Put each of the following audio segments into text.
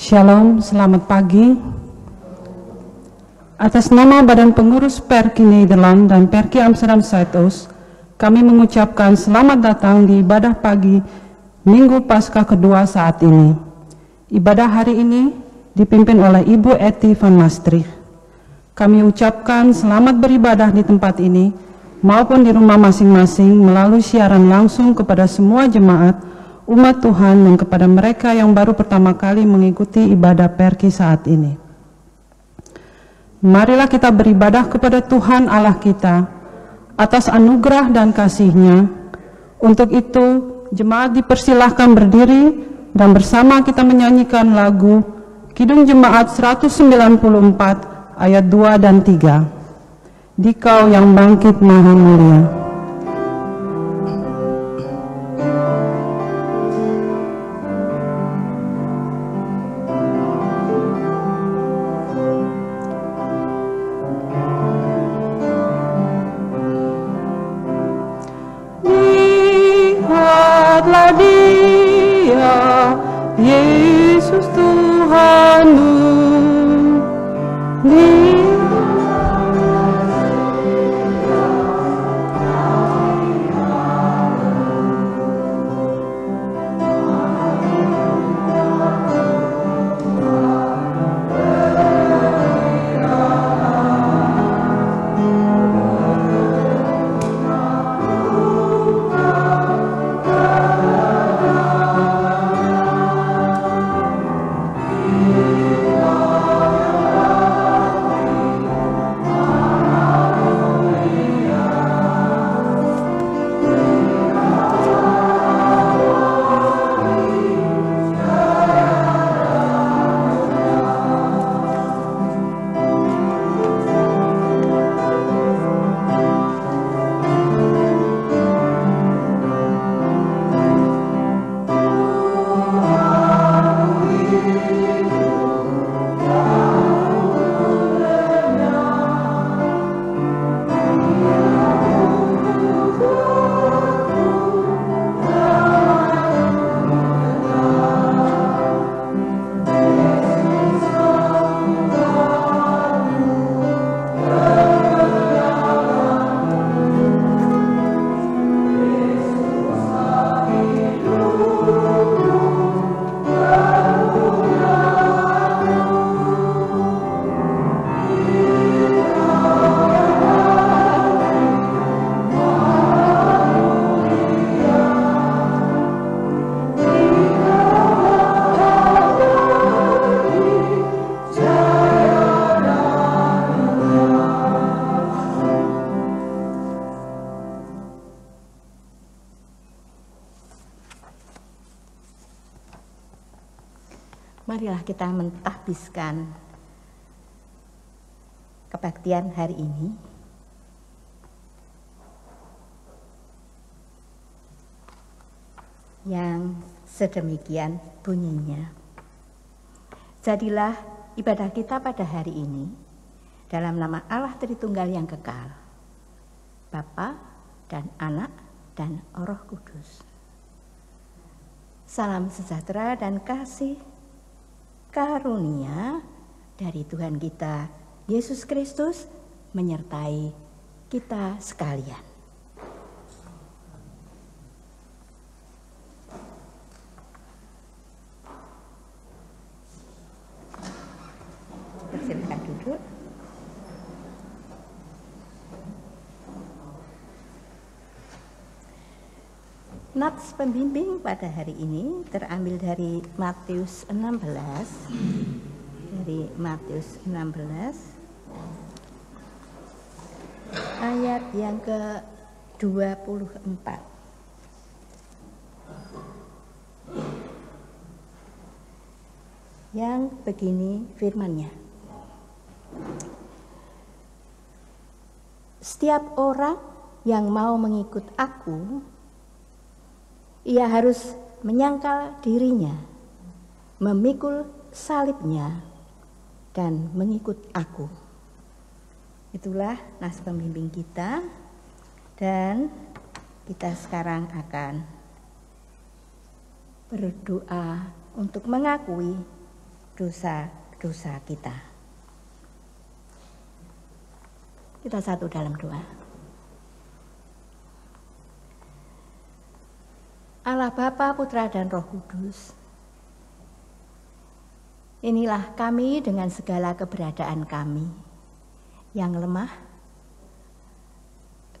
Shalom, selamat pagi. Atas nama Badan Pengurus Perki Nederland dan Perki Amsterdam Zuidoost, kami mengucapkan selamat datang di ibadah pagi Minggu Paskah kedua saat ini. Ibadah hari ini dipimpin oleh Ibu Eti van Maastricht. Kami ucapkan selamat beribadah di tempat ini maupun di rumah masing-masing melalui siaran langsung kepada semua jemaat umat Tuhan dan kepada mereka yang baru pertama kali mengikuti ibadah Perki saat ini. Marilah kita beribadah kepada Tuhan Allah kita atas anugerah dan kasih-Nya. Untuk itu, jemaat dipersilahkan berdiri dan bersama kita menyanyikan lagu Kidung Jemaat 194 ayat 2 dan 3. Dikau yang bangkit maha mulia. Yesus Tuhanmu, marilah kita mentahbiskan kebaktian hari ini. Yang sedemikian bunyinya. Jadilah ibadah kita pada hari ini dalam nama Allah Tritunggal yang kekal, Bapa dan Anak dan Roh Kudus. Salam sejahtera dan kasih karunia dari Tuhan kita Yesus Kristus menyertai kita sekalian. Silakan duduk. Nats pembimbing pada hari ini terambil dari Matius 16. Dari Matius 16 ayat yang ke-24. Yang begini firman-Nya. Setiap orang yang mau mengikut aku, ia harus menyangkal dirinya, memikul salibnya, dan mengikut aku. Itulah nas pembimbing kita, dan kita sekarang akan berdoa untuk mengakui dosa-dosa kita. Kita satu dalam doa. Allah Bapa, Putra dan Roh Kudus, inilah kami dengan segala keberadaan kami yang lemah,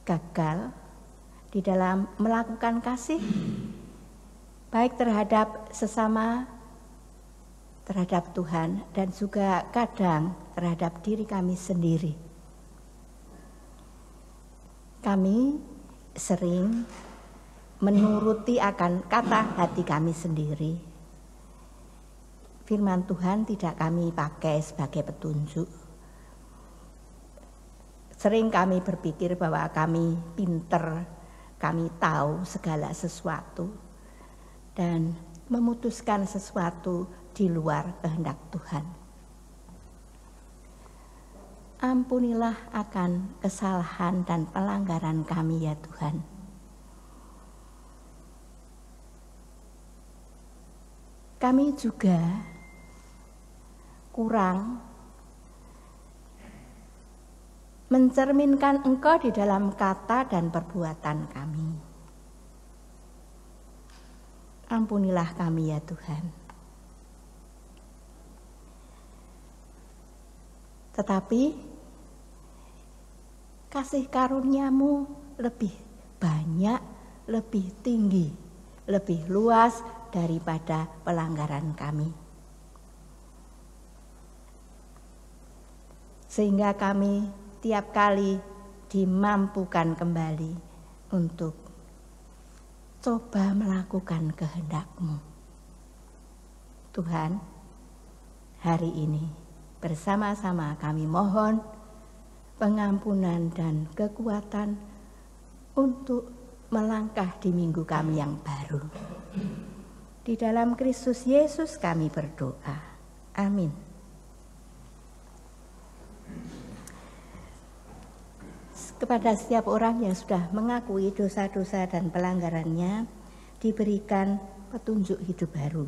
gagal di dalam melakukan kasih, baik terhadap sesama, terhadap Tuhan, dan juga kadang terhadap diri kami sendiri. Kami sering menuruti akan kata hati kami sendiri. Firman Tuhan tidak kami pakai sebagai petunjuk. Sering kami berpikir bahwa kami pinter, kami tahu segala sesuatu, dan memutuskan sesuatu di luar kehendak Tuhan. Ampunilah akan kesalahan dan pelanggaran kami ya Tuhan. Kami juga kurang mencerminkan Engkau di dalam kata dan perbuatan kami. Ampunilah kami ya Tuhan. Tetapi kasih karunia-Mu lebih banyak, lebih tinggi, lebih luas daripada pelanggaran kami. Sehingga kami tiap kali dimampukan kembali untuk coba melakukan kehendak-Mu. Tuhan, hari ini bersama-sama kami mohon pengampunan dan kekuatan untuk melangkah di minggu kami yang baru. Di dalam Kristus Yesus kami berdoa. Amin. Kepada setiap orang yang sudah mengakui dosa-dosa dan pelanggarannya, diberikan petunjuk hidup baru.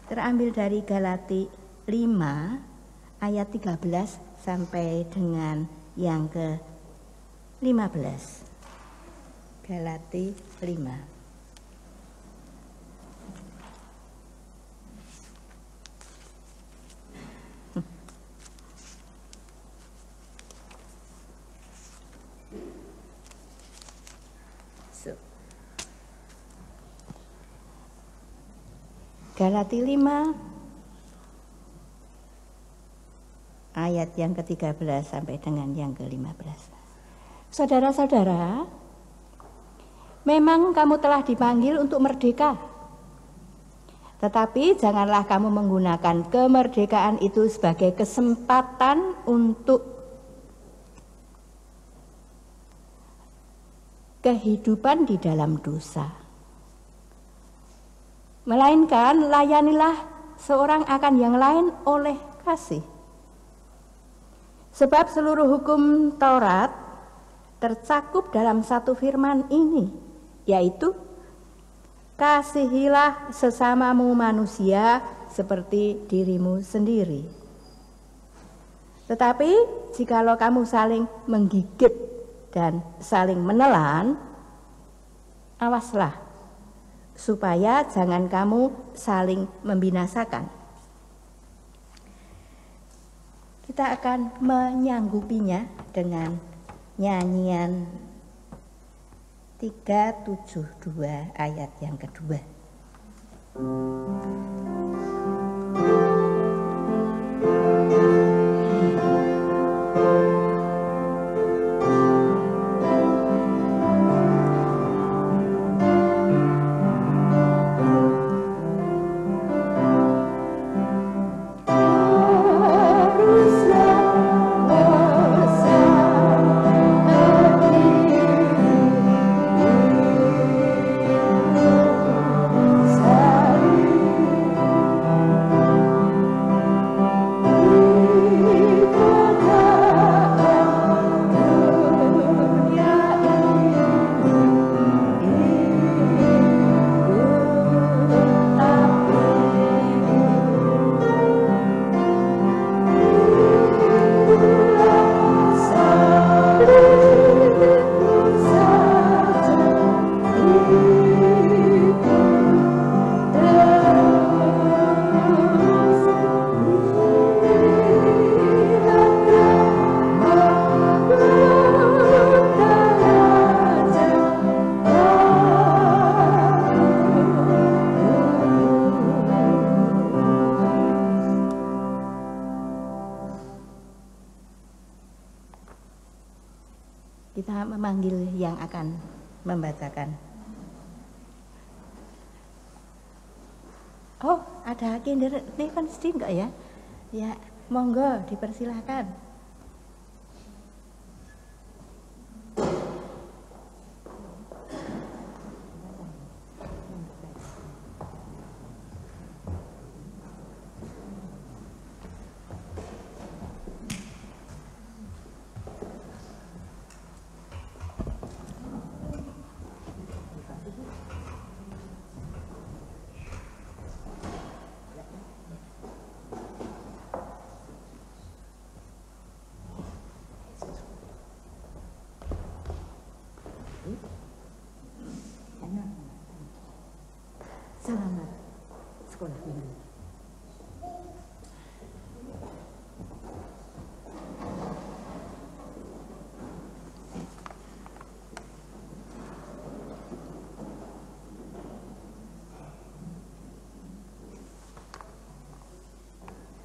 Terambil dari Galati 5 ayat 13 sampai dengan yang ke-15. Galati 5. Galati 5 ayat yang ke-13 sampai dengan yang ke-15. Saudara-saudara, memang kamu telah dipanggil untuk merdeka. Tetapi janganlah kamu menggunakan kemerdekaan itu sebagai kesempatan untuk kehidupan di dalam dosa. Melainkan layanilah seorang akan yang lain oleh kasih. Sebab seluruh hukum Taurat tercakup dalam satu firman ini, yaitu kasihilah sesamamu manusia seperti dirimu sendiri. Tetapi jikalau kamu saling menggigit dan saling menelan, awaslah supaya jangan kamu saling membinasakan. Kita akan menyanggupinya dengan nyanyian 372 ayat yang kedua. memanggil yang akan membacakan. Oh, ada kinder Nevenstein enggak ya? Ya, monggo dipersilahkan. Selamat sekolah minggu.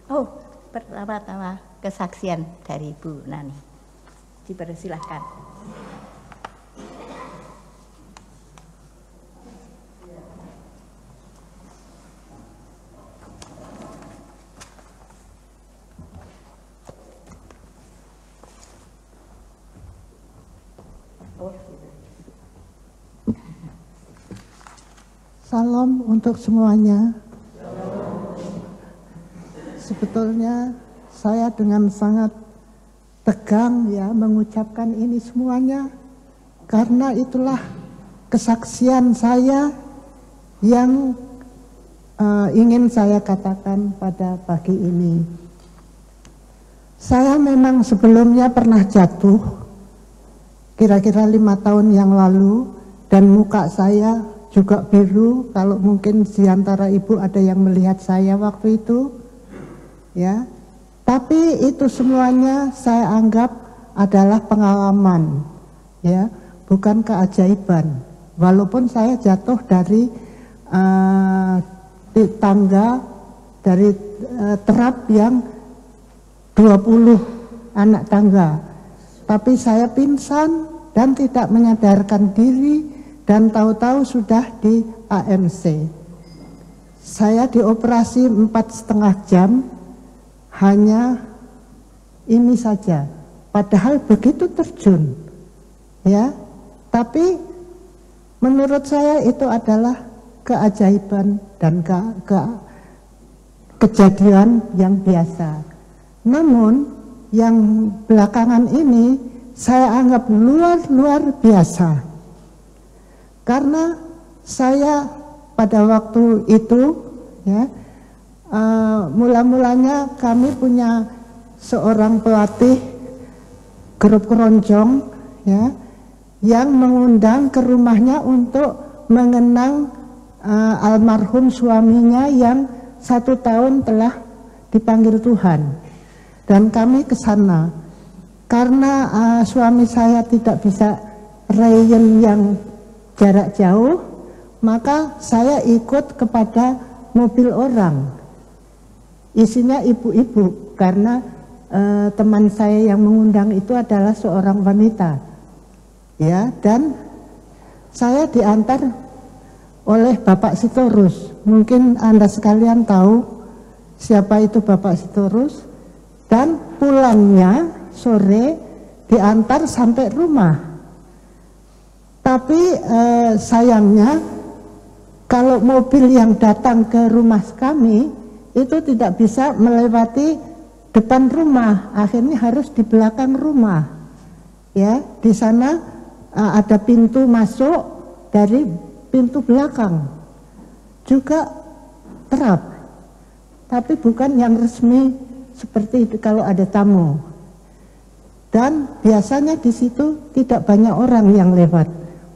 Oh, pertama-tama kesaksian dari Bu Nani. Dipersilahkan. Salam untuk semuanya. Sebetulnya saya dengan sangat tegang ya mengucapkan ini semuanya, karena itulah kesaksian saya yang ingin saya katakan pada pagi ini. Saya memang sebelumnya pernah jatuh kira-kira 5 tahun yang lalu, dan muka saya juga biru. Kalau mungkin di antara ibu ada yang melihat saya waktu itu, ya. Tapi itu semuanya saya anggap adalah pengalaman, ya, bukan keajaiban. Walaupun saya jatuh dari di tangga dari terap yang 20 anak tangga, tapi saya pingsan dan tidak menyadarkan diri. Dan tahu-tahu sudah di AMC. Saya dioperasi 4,5 jam, hanya ini saja. Padahal begitu terjun, ya. Tapi menurut saya itu adalah keajaiban dan kejadian yang biasa. Namun yang belakangan ini saya anggap luar biasa. Karena saya pada waktu itu, ya, mula-mulanya kami punya seorang pelatih grup keroncong, ya, yang mengundang ke rumahnya untuk mengenang almarhum suaminya yang 1 tahun telah dipanggil Tuhan. Dan kami ke sana karena suami saya tidak bisa reyen yang jarak jauh, maka saya ikut kepada mobil orang. Isinya ibu-ibu, karena teman saya yang mengundang itu adalah seorang wanita. Ya, dan saya diantar oleh Bapak Sitorus. Mungkin Anda sekalian tahu siapa itu Bapak Sitorus. Dan pulangnya sore diantar sampai rumah. Tapi sayangnya kalau mobil yang datang ke rumah kami itu tidak bisa melewati depan rumah, akhirnya harus di belakang rumah. Ya, di sana ada pintu masuk dari pintu belakang, juga terap, tapi bukan yang resmi seperti itu kalau ada tamu. Dan biasanya di situ tidak banyak orang yang lewat.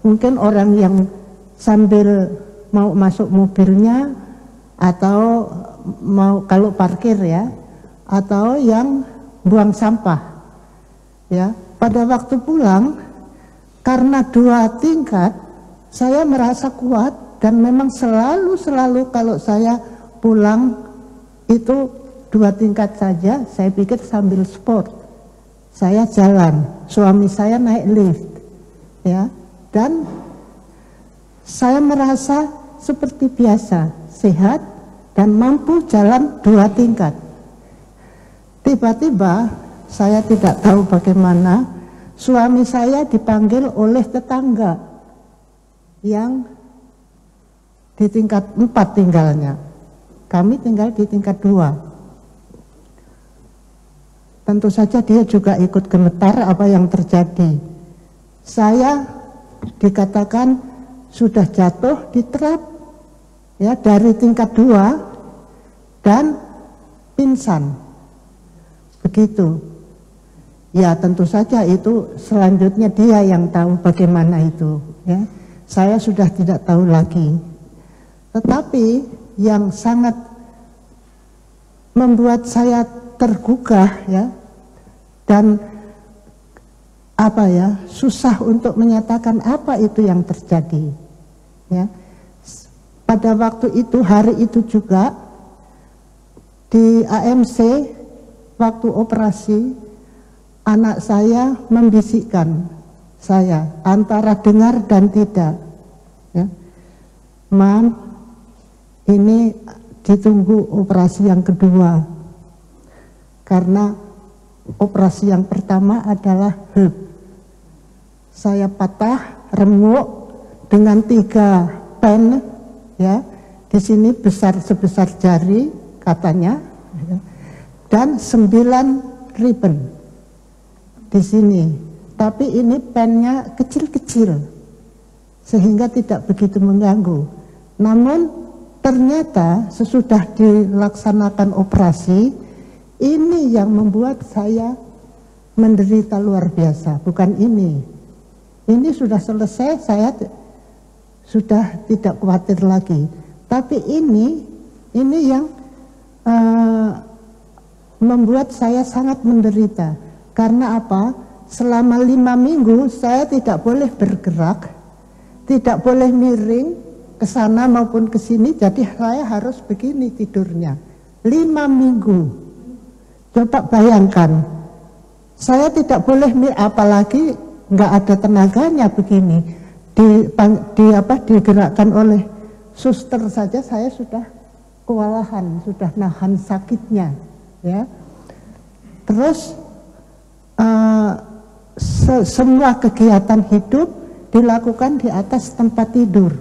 Mungkin orang yang sambil mau masuk mobilnya, atau mau kalau parkir ya, atau yang buang sampah. Ya, pada waktu pulang karena 2 tingkat, saya merasa kuat dan memang selalu kalau saya pulang itu 2 tingkat saja, saya pikir sambil sport. Saya jalan, suami saya naik lift. ya, dan saya merasa seperti biasa, sehat dan mampu jalan 2 tingkat. Tiba-tiba saya tidak tahu bagaimana suami saya dipanggil oleh tetangga yang di tingkat 4 tinggalnya. Kami tinggal di tingkat 2. Tentu saja dia juga ikut gemetar apa yang terjadi. Saya dikatakan sudah jatuh di trap ya, dari tingkat 2 dan pingsan. Begitu. Ya tentu saja itu selanjutnya dia yang tahu bagaimana itu ya. Saya sudah tidak tahu lagi. Tetapi yang sangat membuat saya tergugah ya, dan apa ya, susah untuk menyatakan apa itu yang terjadi ya. Pada waktu itu, hari itu juga di AMC waktu operasi, anak saya membisikkan saya antara dengar dan tidak ya, "Mam, ini ditunggu operasi yang kedua karena operasi yang pertama adalah herb. Saya patah remuk dengan 3 pen ya, di sini besar sebesar jari katanya ya, dan 9 ribbon di sini. Tapi ini pennya kecil-kecil sehingga tidak begitu mengganggu. Namun ternyata sesudah dilaksanakan operasi, ini yang membuat saya menderita luar biasa. Bukan ini. Ini sudah selesai, saya sudah tidak khawatir lagi. Tapi ini yang membuat saya sangat menderita. Karena apa? Selama 5 minggu saya tidak boleh bergerak, tidak boleh miring ke sana maupun ke sini. Jadi saya harus begini tidurnya. 5 minggu. Coba bayangkan, saya tidak boleh, apalagi nggak ada tenaganya begini, digerakkan oleh suster saja saya sudah kewalahan, sudah nahan sakitnya, ya. Terus semua kegiatan hidup dilakukan di atas tempat tidur,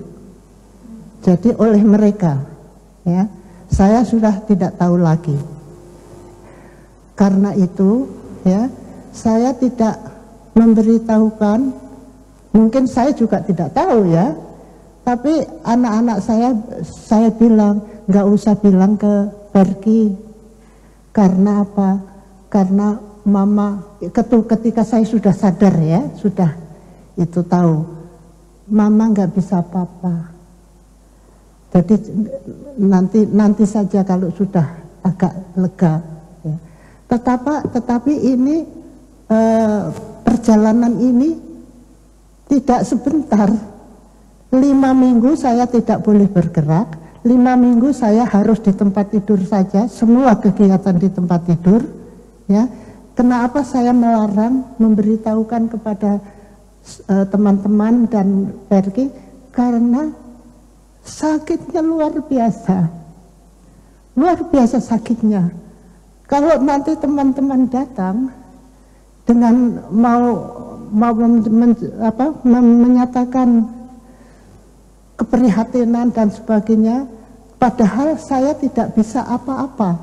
jadi oleh mereka, ya. Saya sudah tidak tahu lagi. Karena itu ya, saya tidak memberitahukan, mungkin saya juga tidak tahu ya, tapi anak-anak saya bilang nggak usah bilang ke Perki. Karena apa? Karena mama ketika saya sudah sadar ya, sudah itu tahu, mama nggak bisa apa-apa. Jadi nanti saja kalau sudah agak lega. Ya. Tetapi ini perjalanan ini tidak sebentar. 5 minggu saya tidak boleh bergerak, 5 minggu saya harus di tempat tidur saja, semua kegiatan di tempat tidur. Ya, kenapa saya melarang memberitahukan kepada teman-teman dan Perki? Karena sakitnya luar biasa sakitnya. Kalau nanti teman-teman datang dengan mau menyatakan keprihatinan dan sebagainya, padahal saya tidak bisa apa-apa.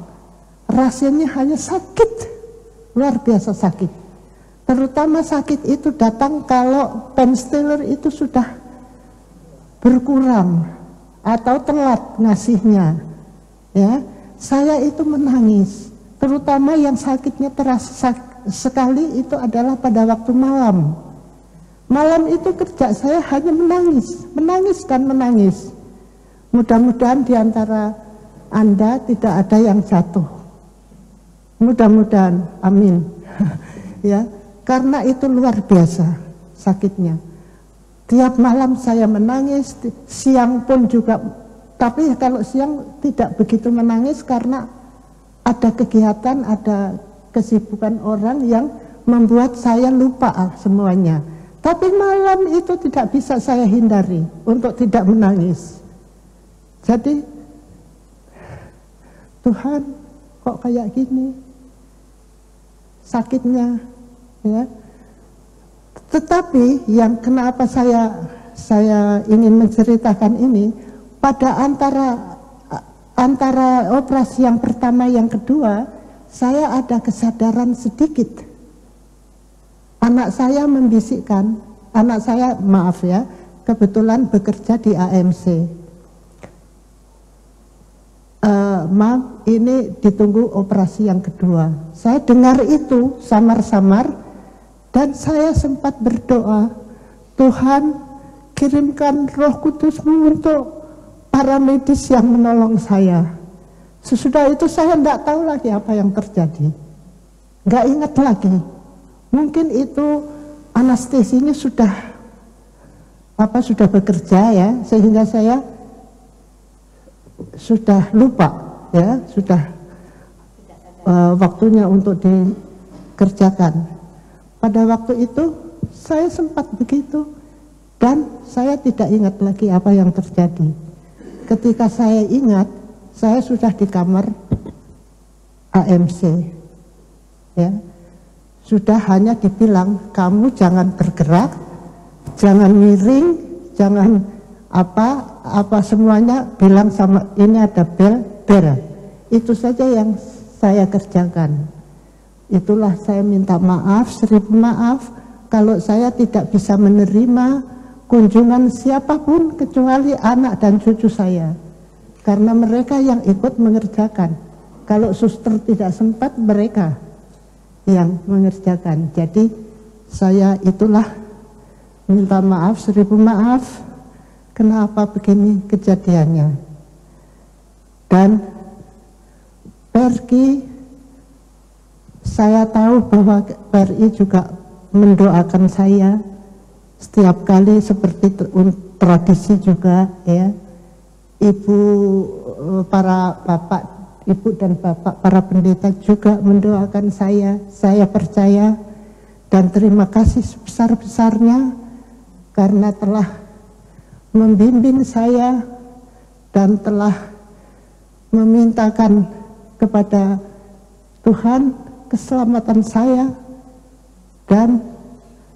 Rasanya hanya sakit, luar biasa sakit. Terutama sakit itu datang kalau painkiller itu sudah berkurang atau telat ngasihnya. Ya, saya itu menangis. Terutama yang sakitnya terasa sekali itu adalah pada waktu malam. Malam itu kerja saya hanya menangis dan menangis. Mudah-mudahan di antara Anda tidak ada yang jatuh. Mudah-mudahan, amin. Ya, karena itu luar biasa sakitnya. Tiap malam saya menangis, siang pun juga. Tapi kalau siang tidak begitu menangis karena ada kegiatan, ada kesibukan orang yang membuat saya lupa semuanya. Tapi malam itu tidak bisa saya hindari untuk tidak menangis. Jadi, Tuhan kok kayak gini sakitnya, ya. Tetapi yang kenapa saya ingin menceritakan ini, pada antara operasi yang pertama yang kedua, saya ada kesadaran sedikit. Anak saya membisikkan, anak saya maaf ya, kebetulan bekerja di AMC. Mam, ini ditunggu operasi yang kedua. Saya dengar itu samar-samar dan saya sempat berdoa, Tuhan kirimkan Roh Kudus-Mu untuk para medis yang menolong saya. Sesudah itu saya tidak tahu lagi apa yang terjadi, nggak ingat lagi. Mungkin itu anestesinya sudah bekerja ya, sehingga saya sudah lupa ya, sudah waktunya untuk dikerjakan. Pada waktu itu saya sempat begitu dan saya tidak ingat lagi apa yang terjadi. Ketika saya ingat, saya sudah di kamar AMC ya. Sudah hanya dibilang, kamu jangan bergerak, jangan miring, jangan apa semuanya, bilang sama ini ada bel. Itu saja yang saya kerjakan. Itulah saya minta maaf, 1000 maaf kalau saya tidak bisa menerima kunjungan siapapun kecuali anak dan cucu saya. Karena mereka yang ikut mengerjakan. Kalau suster tidak sempat, mereka yang mengerjakan. Jadi saya itulah minta maaf, 1000 maaf. Kenapa begini kejadiannya? Dan Perki, saya tahu bahwa PRI juga mendoakan saya setiap kali seperti tradisi juga ya. Ibu, para bapak, ibu dan bapak, para pendeta juga mendoakan saya percaya dan terima kasih sebesar-besarnya karena telah membimbing saya dan telah memintakan kepada Tuhan keselamatan saya dan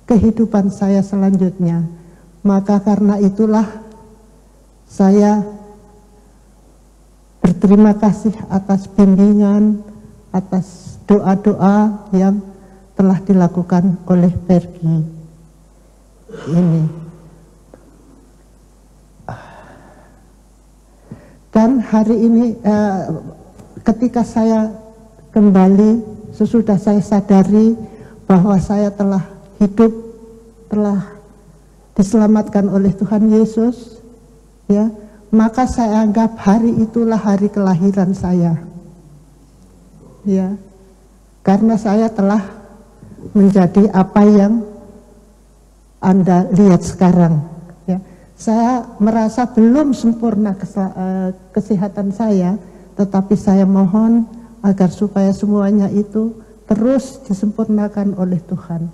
kehidupan saya selanjutnya. Maka karena itulah saya berterima kasih atas bimbingan, atas doa-doa yang telah dilakukan oleh Pergi ini. Dan hari ini ketika saya kembali, sesudah saya sadari bahwa saya telah hidup, telah diselamatkan oleh Tuhan Yesus, ya, maka saya anggap hari itulah hari kelahiran saya, ya, karena saya telah menjadi apa yang Anda lihat sekarang. Ya, saya merasa belum sempurna kesehatan saya, tetapi saya mohon agar supaya semuanya itu terus disempurnakan oleh Tuhan.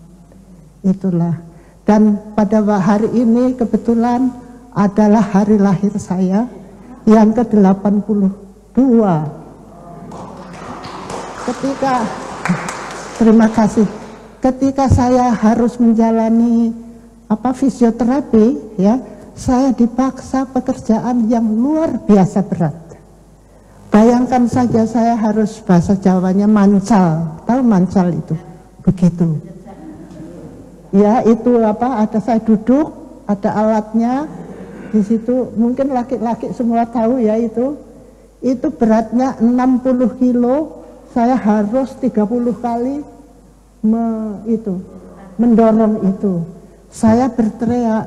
Itulah. Dan pada hari ini kebetulan adalah hari lahir saya yang ke-82. Terima kasih. Ketika saya harus menjalani fisioterapi, ya, saya dipaksa pekerjaan yang luar biasa berat. Bayangkan saja saya harus bahasa Jawanya mancal. Tahu mancal itu? Begitu. Ya, itu ada saya duduk, ada alatnya di situ. Mungkin laki-laki semua tahu ya itu. Itu beratnya 60 kilo. Saya harus 30 kali mendorong itu. Saya berteriak,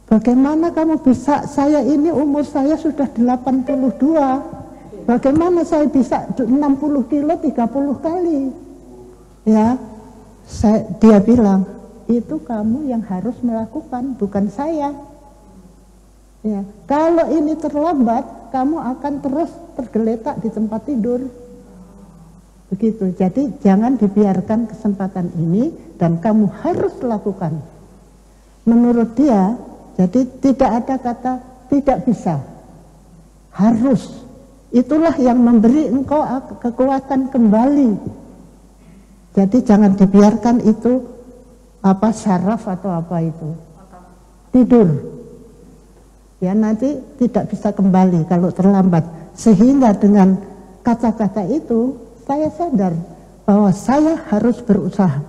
bagaimana kamu bisa, saya ini umur saya sudah 82, bagaimana saya bisa 60 kilo 30 kali? Ya, dia bilang, itu kamu yang harus melakukan, bukan saya. Ya, kalau ini terlambat, kamu akan terus tergeletak di tempat tidur. Begitu, jadi jangan dibiarkan kesempatan ini dan kamu harus lakukan. menurut dia, jadi tidak ada kata tidak bisa, harus. Itulah yang memberi engkau kekuatan kembali. Jadi jangan dibiarkan itu syaraf atau apa itu, tidur. Ya nanti tidak bisa kembali kalau terlambat. Sehingga dengan kata-kata itu saya sadar bahwa saya harus berusaha.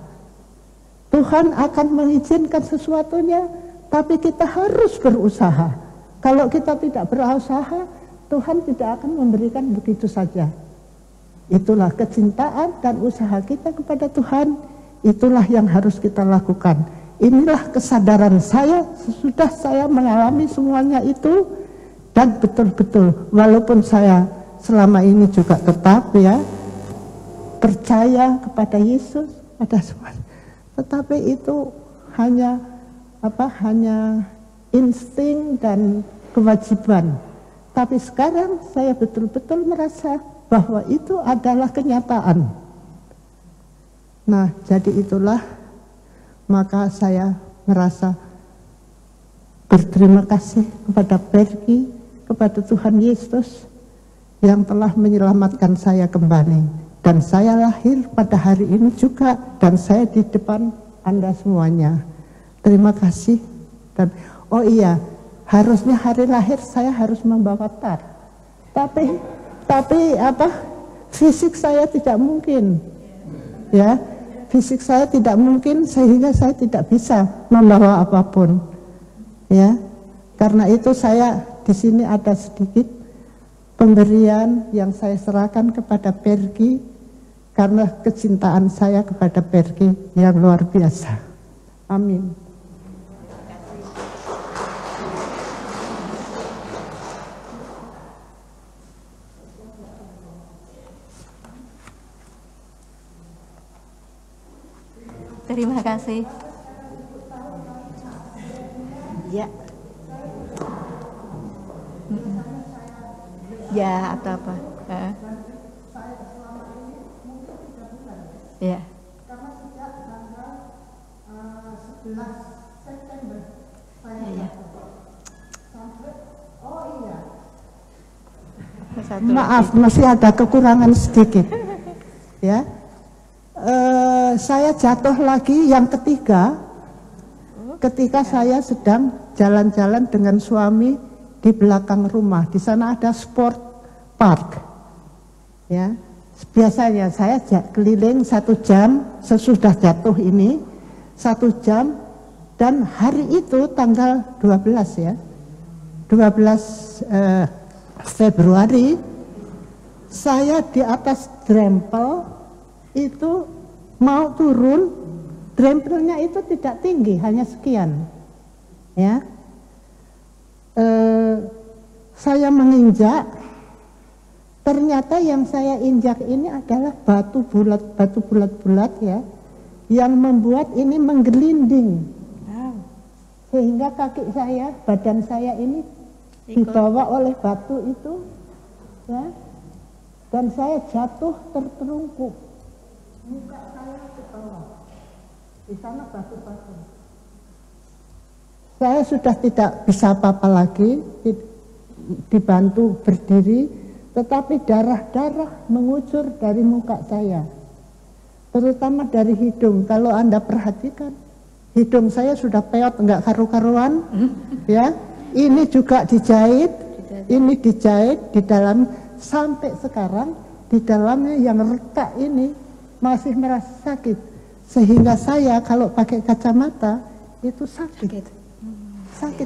Tuhan akan mengizinkan sesuatunya, tapi kita harus berusaha. Kalau kita tidak berusaha, Tuhan tidak akan memberikan begitu saja. Itulah kecintaan dan usaha kita kepada Tuhan. Itulah yang harus kita lakukan. Inilah kesadaran saya sesudah saya mengalami semuanya itu. Dan betul-betul walaupun saya selama ini juga tetap percaya kepada Yesus, ada semua. Tetapi itu hanya insting dan kewajiban. Tapi sekarang saya betul-betul merasa bahwa itu adalah kenyataan. Nah, jadi itulah maka saya merasa berterima kasih kepada Perky, kepada Tuhan Yesus yang telah menyelamatkan saya kembali. Dan saya lahir pada hari ini juga, dan saya di depan Anda semuanya. Terima kasih. Dan oh iya, harusnya hari lahir saya harus membawa tar. Tapi fisik saya tidak mungkin. Ya, fisik saya tidak mungkin sehingga saya tidak bisa membawa apapun. Ya. Karena itu saya di sini ada sedikit pemberian yang saya serahkan kepada Perky karena kecintaan saya kepada Perky yang luar biasa. Amin. Terima kasih. Ya. Ya atau apa? Ya. Karena sejak tanggal 11 September saya sampai maaf masih ada kekurangan sedikit. Ya. Saya jatuh lagi yang ketiga ketika saya sedang jalan-jalan dengan suami di belakang rumah. Di sana ada sport park. Ya, biasanya saya keliling 1 jam sesudah jatuh ini, 1 jam, dan hari itu tanggal 12 Februari saya di atas drempel itu mau turun, drempelnya itu tidak tinggi, hanya sekian. Ya, saya menginjak, ternyata yang saya injak ini adalah batu bulat ya, yang membuat ini menggelinding, sehingga kaki saya, badan saya ini dibawa oleh batu itu, ya, dan saya jatuh tertelungkup. Muka saya ke bawah, di sana batu-batu. Saya sudah tidak bisa apa-apa lagi, dibantu berdiri, tetapi darah-darah mengucur dari muka saya, terutama dari hidung. Kalau Anda perhatikan, hidung saya sudah peot, enggak karu-karuan, ya. Ini juga dijahit, ini dijahit di dalam, sampai sekarang di dalamnya yang retak ini masih merasa sakit, sehingga saya kalau pakai kacamata itu sakit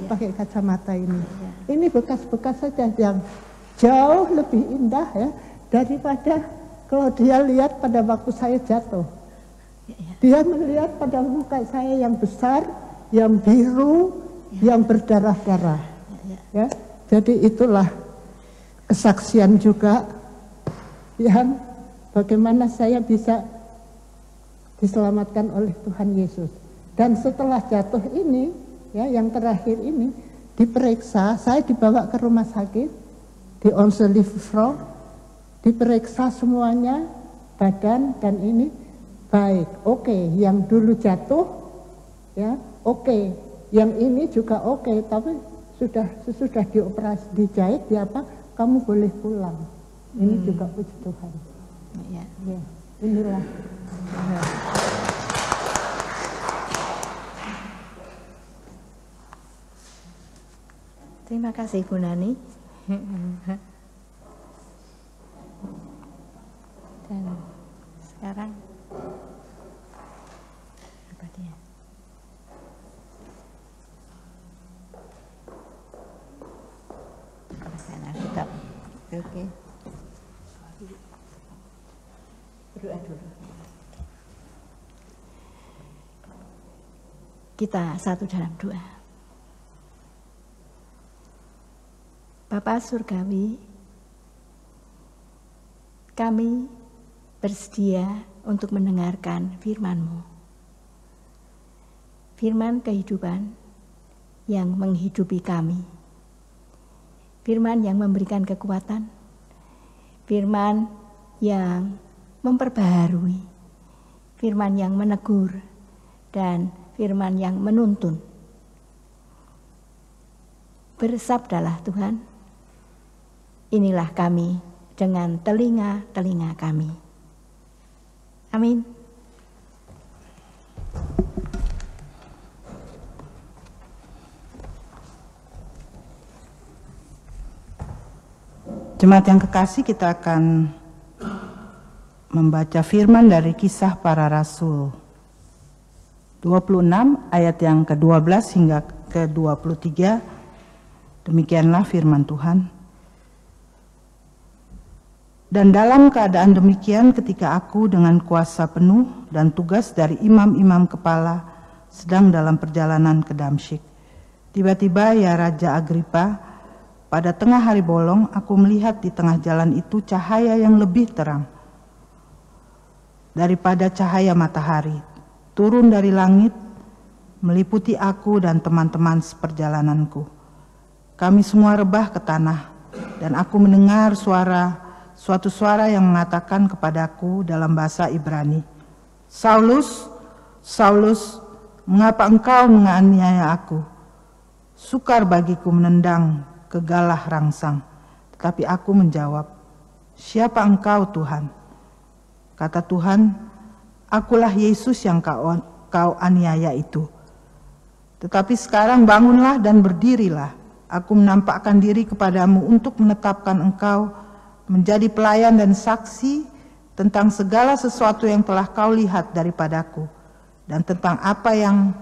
pakai kacamata ini. Ini bekas-bekas saja yang jauh lebih indah ya daripada kalau dia lihat pada waktu saya jatuh. Dia melihat pada muka saya yang besar, yang biru, yang berdarah-darah. Ya, jadi itulah kesaksian juga yang bagaimana saya bisa diselamatkan oleh Tuhan Yesus. Dan setelah jatuh ini, ya, yang terakhir ini diperiksa, saya dibawa ke rumah sakit di Onze Liefdevrouw, diperiksa semuanya, badan dan ini baik, oke. Yang dulu jatuh, ya, oke. Yang ini juga oke, tapi sesudah dioperasi, dijahit, kamu boleh pulang. Ini juga puji Tuhan. Ya. Ya, inilah. Terima kasih Bu Nani. Dan sekarang apa dia? Sana kita. Oke. Berdoa dulu. Kita satu dalam doa. Bapa Surgawi, kami bersedia untuk mendengarkan firman-Mu. Firman kehidupan yang menghidupi kami. Firman yang memberikan kekuatan. Firman yang memperbaharui. Firman yang menegur. Dan firman yang menuntun. Bersabdalah Tuhan, inilah kami dengan telinga-telinga kami. Amin. Jemaat yang kekasih, kita akan membaca firman dari Kisah Para Rasul 26 ayat yang ke-12 hingga ke-23. Demikianlah firman Tuhan. Dan dalam keadaan demikian, ketika aku dengan kuasa penuh dan tugas dari imam-imam kepala sedang dalam perjalanan ke Damsyik, tiba-tiba ya Raja Agripa, pada tengah hari bolong aku melihat di tengah jalan itu cahaya yang lebih terang daripada cahaya matahari, turun dari langit, meliputi aku dan teman-teman seperjalananku. Kami semua rebah ke tanah, dan aku mendengar suatu suara yang mengatakan kepadaku dalam bahasa Ibrani, Saulus, Saulus, mengapa engkau menganiaya aku? Sukar bagiku menendang kegalah rangsang. Tetapi aku menjawab, siapa engkau Tuhan? Kata Tuhan, akulah Yesus yang kau aniaya itu. Tetapi sekarang bangunlah dan berdirilah. Aku menampakkan diri kepadamu untuk menetapkan engkau menjadi pelayan dan saksi tentang segala sesuatu yang telah kau lihat daripadaku dan tentang apa yang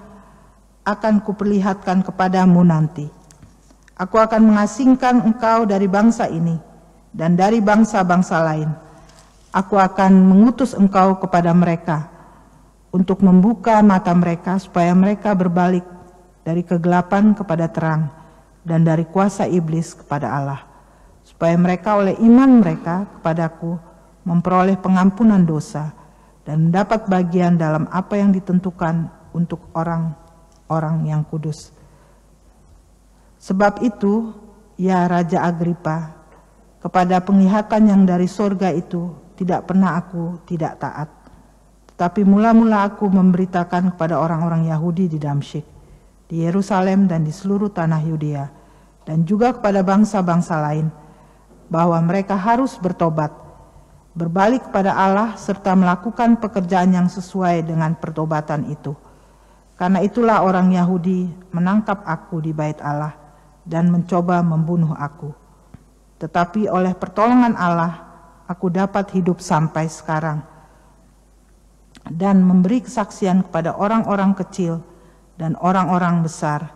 akan kuperlihatkan kepadamu nanti. Aku akan mengasingkan engkau dari bangsa ini dan dari bangsa-bangsa lain. Aku akan mengutus engkau kepada mereka untuk membuka mata mereka supaya mereka berbalik dari kegelapan kepada terang dan dari kuasa iblis kepada Allah, supaya mereka oleh iman mereka kepadaku memperoleh pengampunan dosa dan mendapat bagian dalam apa yang ditentukan untuk orang-orang yang kudus. Sebab itu, ya Raja Agripa, kepada penglihatan yang dari sorga itu tidak pernah aku tidak taat. Tetapi mula-mula aku memberitakan kepada orang-orang Yahudi di Damsyik, di Yerusalem dan di seluruh tanah Yudea, dan juga kepada bangsa-bangsa lain, bahwa mereka harus bertobat, berbalik kepada Allah, serta melakukan pekerjaan yang sesuai dengan pertobatan itu. Karena itulah orang Yahudi menangkap aku di bait Allah dan mencoba membunuh aku. Tetapi oleh pertolongan Allah, aku dapat hidup sampai sekarang dan memberi kesaksian kepada orang-orang kecil dan orang-orang besar,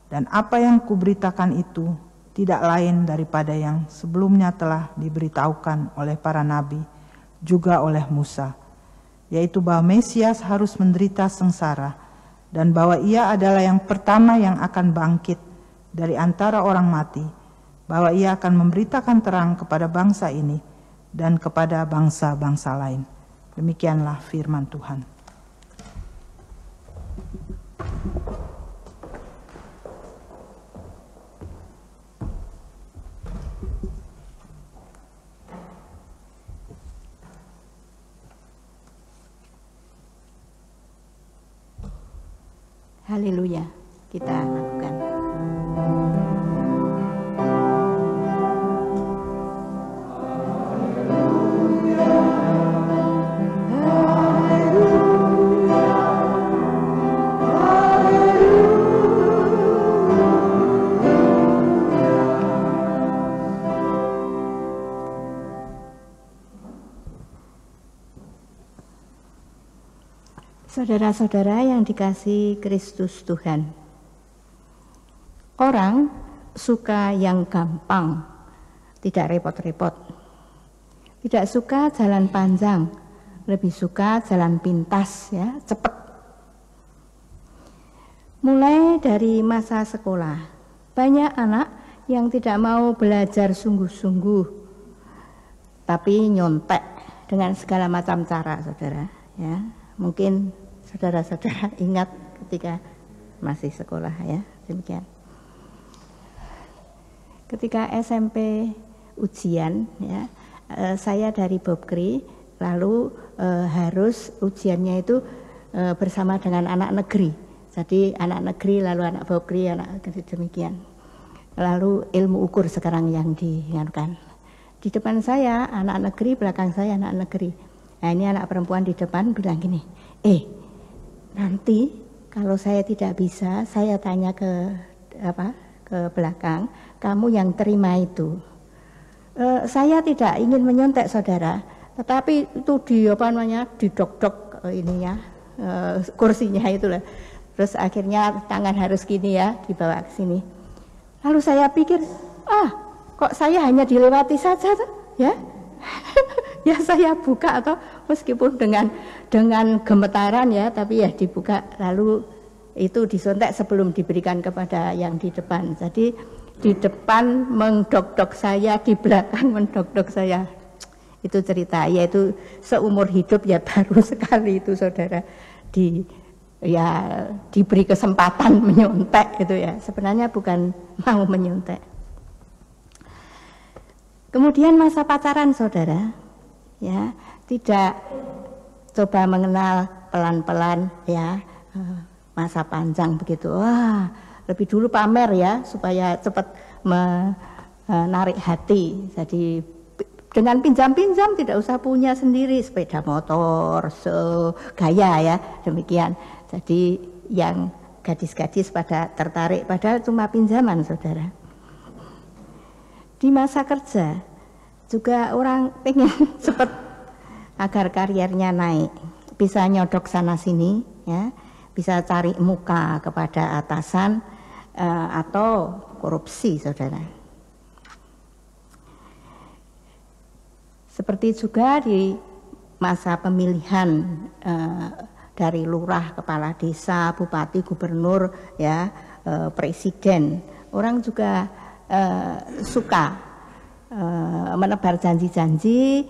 dan apa yang kuberitakan itu tidak lain daripada yang sebelumnya telah diberitahukan oleh para nabi, juga oleh Musa, yaitu bahwa Mesias harus menderita sengsara, dan bahwa ia adalah yang pertama yang akan bangkit dari antara orang mati, bahwa ia akan memberitakan terang kepada bangsa ini dan kepada bangsa-bangsa lain. Demikianlah firman Tuhan. Haleluya. kita lakukan. Saudara-saudara yang dikasihi Kristus Tuhan, orang suka yang gampang, tidak repot-repot, tidak suka jalan panjang, lebih suka jalan pintas, ya, cepat. Mulai dari masa sekolah, banyak anak yang tidak mau belajar sungguh-sungguh, tapi nyontek dengan segala macam cara, saudara. Ya, mungkin saudara-saudara ingat ketika masih sekolah, ya, demikian. Ketika SMP ujian, ya, saya dari Bobkri, lalu harus ujiannya itu bersama dengan anak negeri. Jadi anak negeri, lalu anak Bobkri, anak negeri, demikian. Lalu ilmu ukur sekarang yang diingatkan. Di depan saya anak negeri, belakang saya anak negeri. Nah, ini anak perempuan di depan bilang gini, nanti kalau saya tidak bisa, saya tanya ke belakang, kamu yang terima itu. Saya tidak ingin menyontek, saudara, tetapi itu didok-dok ininya, kursinya itulah. Terus akhirnya tangan harus gini, ya, dibawa ke sini. Lalu saya pikir, kok saya hanya dilewati saja, ya? Ya saya buka, atau meskipun dengan gemetaran, ya, tapi ya dibuka, lalu itu disontek sebelum diberikan kepada yang di depan. Jadi di depan mendok-dok saya, di belakang mendok-dok saya. Itu cerita, yaitu seumur hidup ya baru sekali itu, saudara, diberi kesempatan menyontek gitu, ya. Sebenarnya bukan mau menyontek. Kemudian masa pacaran, saudara, ya, tidak coba mengenal pelan-pelan, ya, masa panjang begitu. Wah, lebih dulu pamer, ya, supaya cepat menarik hati. Jadi dengan pinjam-pinjam, tidak usah punya sendiri sepeda motor segaya, ya, demikian. Jadi yang gadis-gadis pada tertarik, padahal cuma pinjaman, saudara. Di masa kerja juga orang pengen cepat agar karirnya naik, bisa nyodok sana sini, ya, bisa cari muka kepada atasan, atau korupsi, saudara. Seperti juga di masa pemilihan dari lurah, kepala desa, bupati, gubernur, ya, presiden, orang juga suka menebar janji-janji,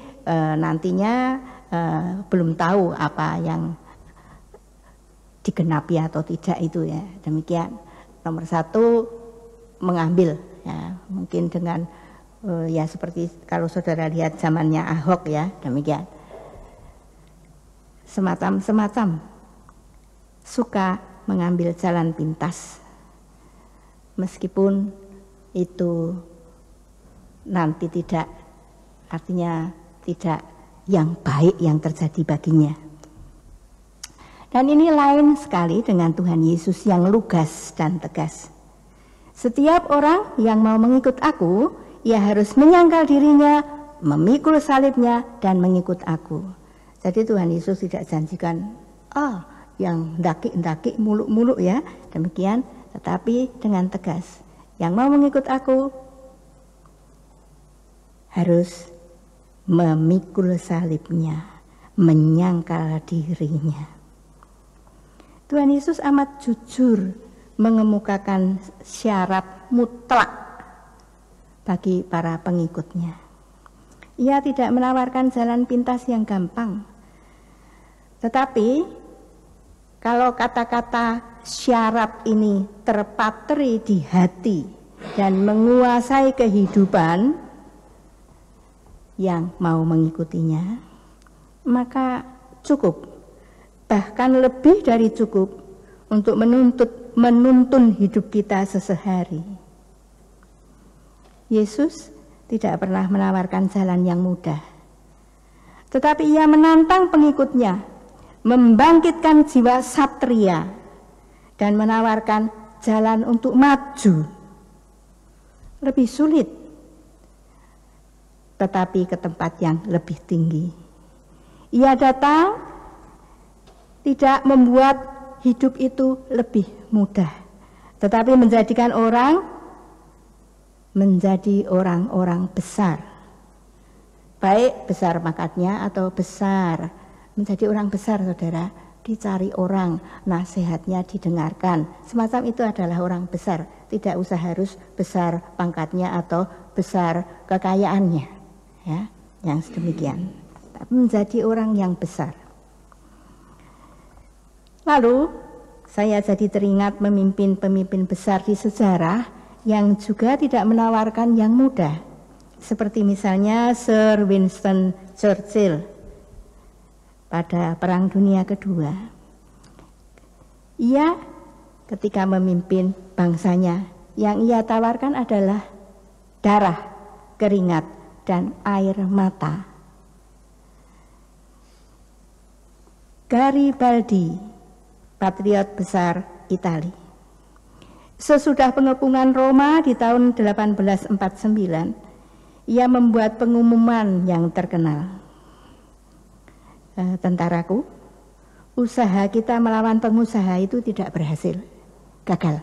nantinya belum tahu apa yang digenapi atau tidak itu, ya, demikian. Nomor satu mengambil, ya, mungkin dengan ya seperti kalau saudara lihat zamannya Ahok, ya, demikian. Semacam suka mengambil jalan pintas, meskipun itu nanti tidak, artinya tidak yang baik yang terjadi baginya. Dan ini lain sekali dengan Tuhan Yesus yang lugas dan tegas. Setiap orang yang mau mengikut aku, ia harus menyangkal dirinya, memikul salibnya, dan mengikut aku. Jadi Tuhan Yesus tidak janjikan yang ndaki-ndaki, muluk-muluk, ya, demikian, tetapi dengan tegas. Yang mau mengikut aku harus memikul salibnya, menyangkal dirinya. Tuhan Yesus amat jujur mengemukakan syarat mutlak bagi para pengikutnya. Ia tidak menawarkan jalan pintas yang gampang. Tetapi kalau kata-kata syarat ini terpatri di hati dan menguasai kehidupan yang mau mengikutinya, maka cukup, bahkan lebih dari cukup untuk menuntut menuntun hidup kita sehari-hari. Yesus tidak pernah menawarkan jalan yang mudah, tetapi ia menantang pengikutnya, membangkitkan jiwa satria, dan menawarkan jalan untuk maju. Lebih sulit, tetapi ke tempat yang lebih tinggi. Ia datang tidak membuat hidup itu lebih mudah, tetapi menjadikan orang menjadi orang-orang besar. Baik besar pangkatnya atau besar, menjadi orang besar, saudara. Dicari orang, nasihatnya didengarkan. Semacam itu adalah orang besar. Tidak usah harus besar pangkatnya atau besar kekayaannya, ya, yang sedemikian. Tapi menjadi orang yang besar. Lalu saya jadi teringat pemimpin-pemimpin besar di sejarah yang juga tidak menawarkan yang mudah. Seperti misalnya Sir Winston Churchill pada Perang Dunia Kedua. Ia ketika memimpin bangsanya, yang ia tawarkan adalah darah, keringat, dan air mata. Garibaldi, patriot besar Italia. Sesudah pengepungan Roma di tahun 1849, ia membuat pengumuman yang terkenal. Tentaraku, usaha kita melawan pengusaha itu tidak berhasil, gagal.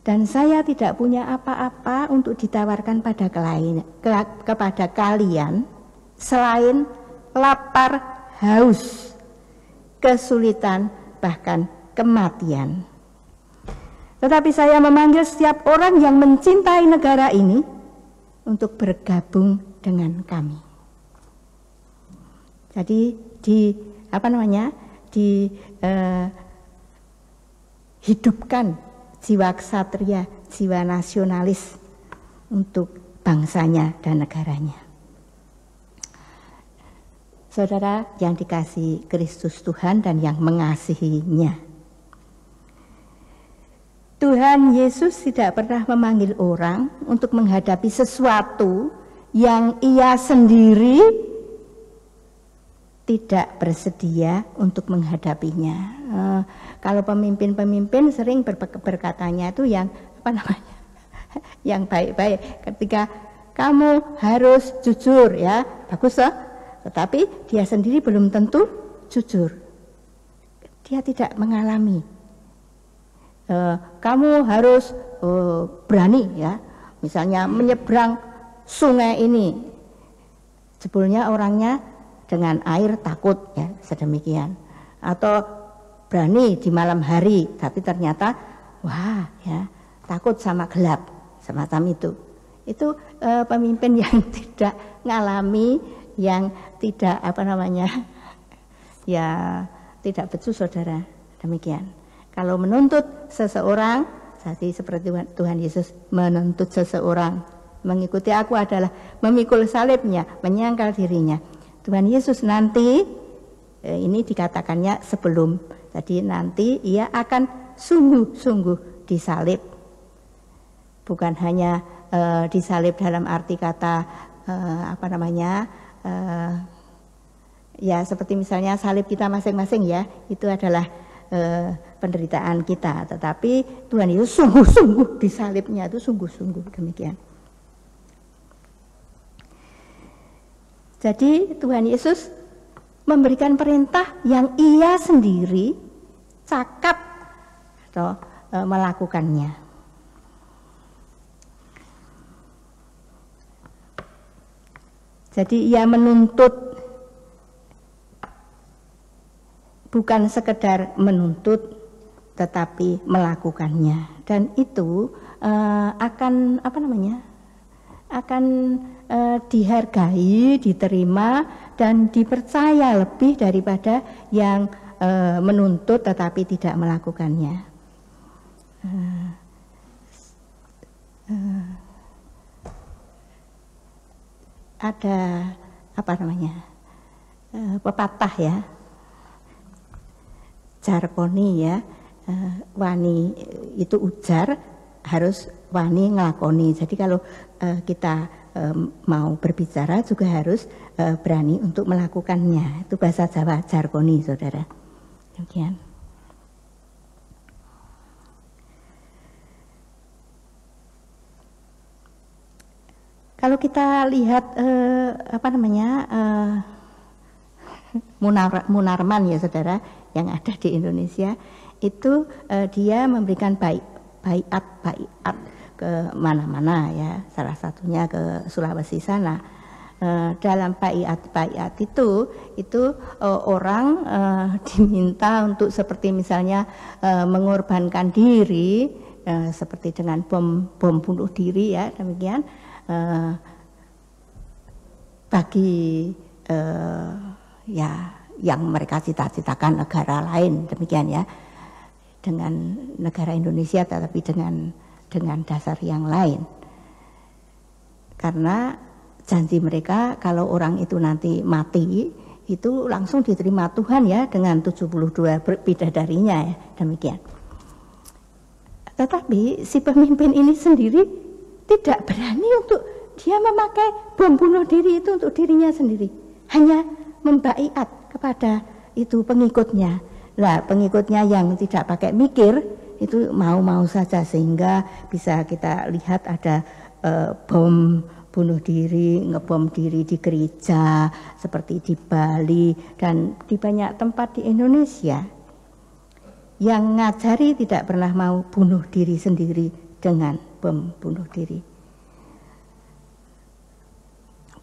Dan saya tidak punya apa-apa untuk ditawarkan kepada kalian selain lapar, haus, kesulitan, bahkan kematian. Tetapi saya memanggil setiap orang yang mencintai negara ini untuk bergabung dengan kami. Jadi hidupkan jiwa ksatria, jiwa nasionalis untuk bangsanya dan negaranya. Saudara yang dikasihi Kristus Tuhan dan yang mengasihinya, Tuhan Yesus tidak pernah memanggil orang untuk menghadapi sesuatu yang ia sendiri tidak bersedia untuk menghadapinya. Kalau pemimpin-pemimpin sering berkatanya itu yang yang baik-baik. Ketika kamu harus jujur, ya bagus loh. Tetapi dia sendiri belum tentu jujur. Dia tidak mengalami. Kamu harus berani, ya. Misalnya menyeberang sungai ini. Jebulnya orangnya dengan air takut, ya, sedemikian. Atau berani di malam hari, tapi ternyata wah, ya, takut sama gelap, semacam itu. Itu pemimpin yang tidak mengalami, yang tidak ya tidak becus, saudara. Demikian. Kalau menuntut seseorang, jadi seperti Tuhan Yesus menuntut seseorang, mengikuti aku adalah memikul salibnya, menyangkal dirinya. Tuhan Yesus nanti, ini dikatakannya sebelum, jadi nanti ia akan sungguh-sungguh disalib. Bukan hanya disalib dalam arti kata ya seperti misalnya salib kita masing-masing, ya, itu adalah penderitaan kita. Tetapi Tuhan Yesus sungguh-sungguh disalibnya itu sungguh-sungguh, demikian. Jadi Tuhan Yesus memberikan perintah yang ia sendiri cakap atau melakukannya. Jadi ia menuntut, bukan sekedar menuntut, tetapi melakukannya. Dan itu akan dihargai, diterima, dan dipercaya lebih daripada yang menuntut tetapi tidak melakukannya. Ada pepatah, ya, jargoni, ya, wani itu ujar, harus wani ngelakoni. Jadi kalau kita mau berbicara juga harus berani untuk melakukannya. Itu bahasa Jawa jargoni, saudara. Demikian. Kalau kita lihat Munarman ya saudara, yang ada di Indonesia itu dia memberikan baiat ke mana-mana ya, salah satunya ke Sulawesi sana. Dalam baiat itu orang diminta untuk seperti misalnya mengorbankan diri seperti dengan bom bunuh diri ya, demikian bagi ya yang mereka cita-citakan negara lain, demikian ya, dengan negara Indonesia tetapi dengan dasar yang lain, karena janji mereka kalau orang itu nanti mati itu langsung diterima Tuhan ya dengan 72 bidadarinya ya, demikian. Tetapi si pemimpin ini sendiri tidak berani untuk dia memakai bom bunuh diri itu untuk dirinya sendiri, hanya membaiat kepada itu pengikutnya. Lah pengikutnya yang tidak pakai mikir itu mau-mau saja, sehingga bisa kita lihat ada bom bunuh diri, ngebom diri di gereja seperti di Bali dan di banyak tempat di Indonesia. Yang ngajari tidak pernah mau bunuh diri sendiri dengan bom bunuh diri.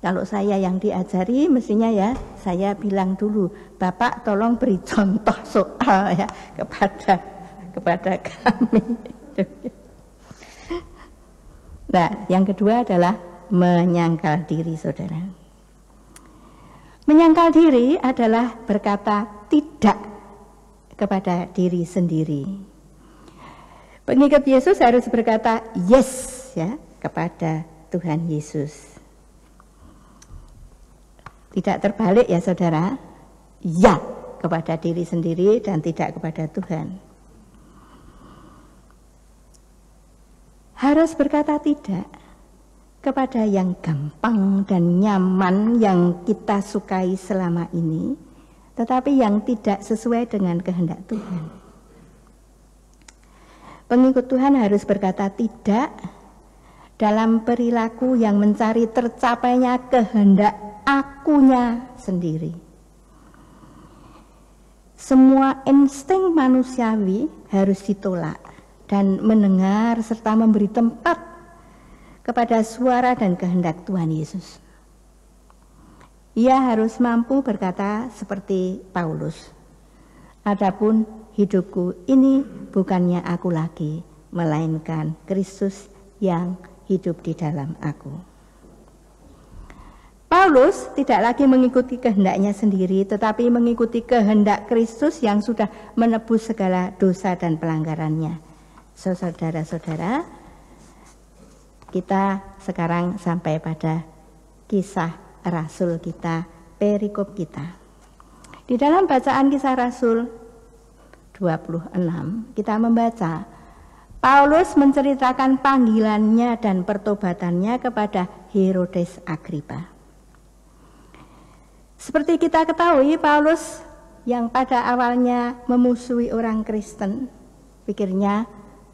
Kalau saya yang diajari mestinya ya saya bilang dulu, Bapak tolong beri contoh soal ya kepada kami. Nah, yang kedua adalah menyangkal diri, saudara. Menyangkal diri adalah berkata tidak kepada diri sendiri. Pengikut Yesus harus berkata yes ya kepada Tuhan Yesus. Tidak terbalik ya saudara, ya kepada diri sendiri dan tidak kepada Tuhan. Harus berkata tidak kepada yang gampang dan nyaman yang kita sukai selama ini, tetapi yang tidak sesuai dengan kehendak Tuhan. Pengikut Tuhan harus berkata tidak dalam perilaku yang mencari tercapainya kehendak akunya sendiri. Semua insting manusiawi harus ditolak dan mendengar serta memberi tempat kepada suara dan kehendak Tuhan Yesus. Ia harus mampu berkata seperti Paulus, adapun hidupku ini bukannya aku lagi, melainkan Kristus yang hidup di dalam aku. Paulus tidak lagi mengikuti kehendaknya sendiri, tetapi mengikuti kehendak Kristus yang sudah menebus segala dosa dan pelanggarannya. Saudara-saudara, kita sekarang sampai pada kisah Rasul kita, perikop kita. Di dalam bacaan kisah Rasul 26, kita membaca Paulus menceritakan panggilannya dan pertobatannya kepada Herodes Agripa. Seperti kita ketahui, Paulus yang pada awalnya memusuhi orang Kristen, pikirnya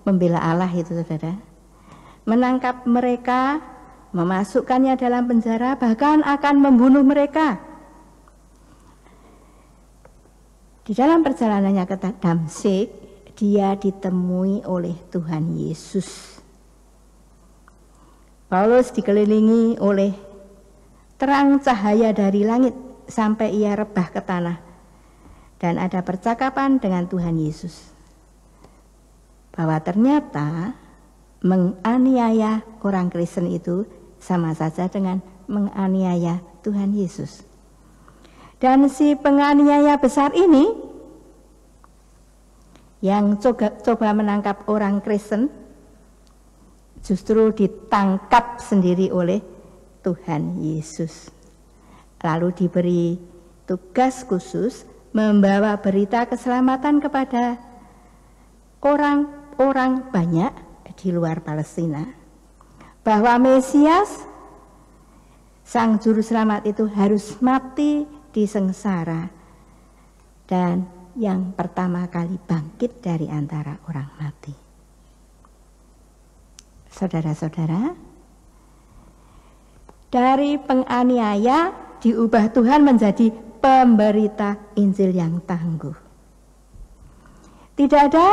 membela Allah itu saudara, menangkap mereka, memasukkannya dalam penjara, bahkan akan membunuh mereka. Di dalam perjalanannya ke Damsyik, dia ditemui oleh Tuhan Yesus. Paulus dikelilingi oleh terang cahaya dari langit sampai ia rebah ke tanah, dan ada percakapan dengan Tuhan Yesus bahwa ternyata menganiaya orang Kristen itu sama saja dengan menganiaya Tuhan Yesus. Dan si penganiaya besar ini yang coba menangkap orang Kristen justru ditangkap sendiri oleh Tuhan Yesus. Lalu diberi tugas khusus membawa berita keselamatan kepada orang banyak di luar Palestina bahwa Mesias, Sang Juru Selamat itu harus mati di sengsara dan yang pertama kali bangkit dari antara orang mati. Saudara-saudara, dari penganiaya diubah Tuhan menjadi pemberita Injil yang tangguh. Tidak ada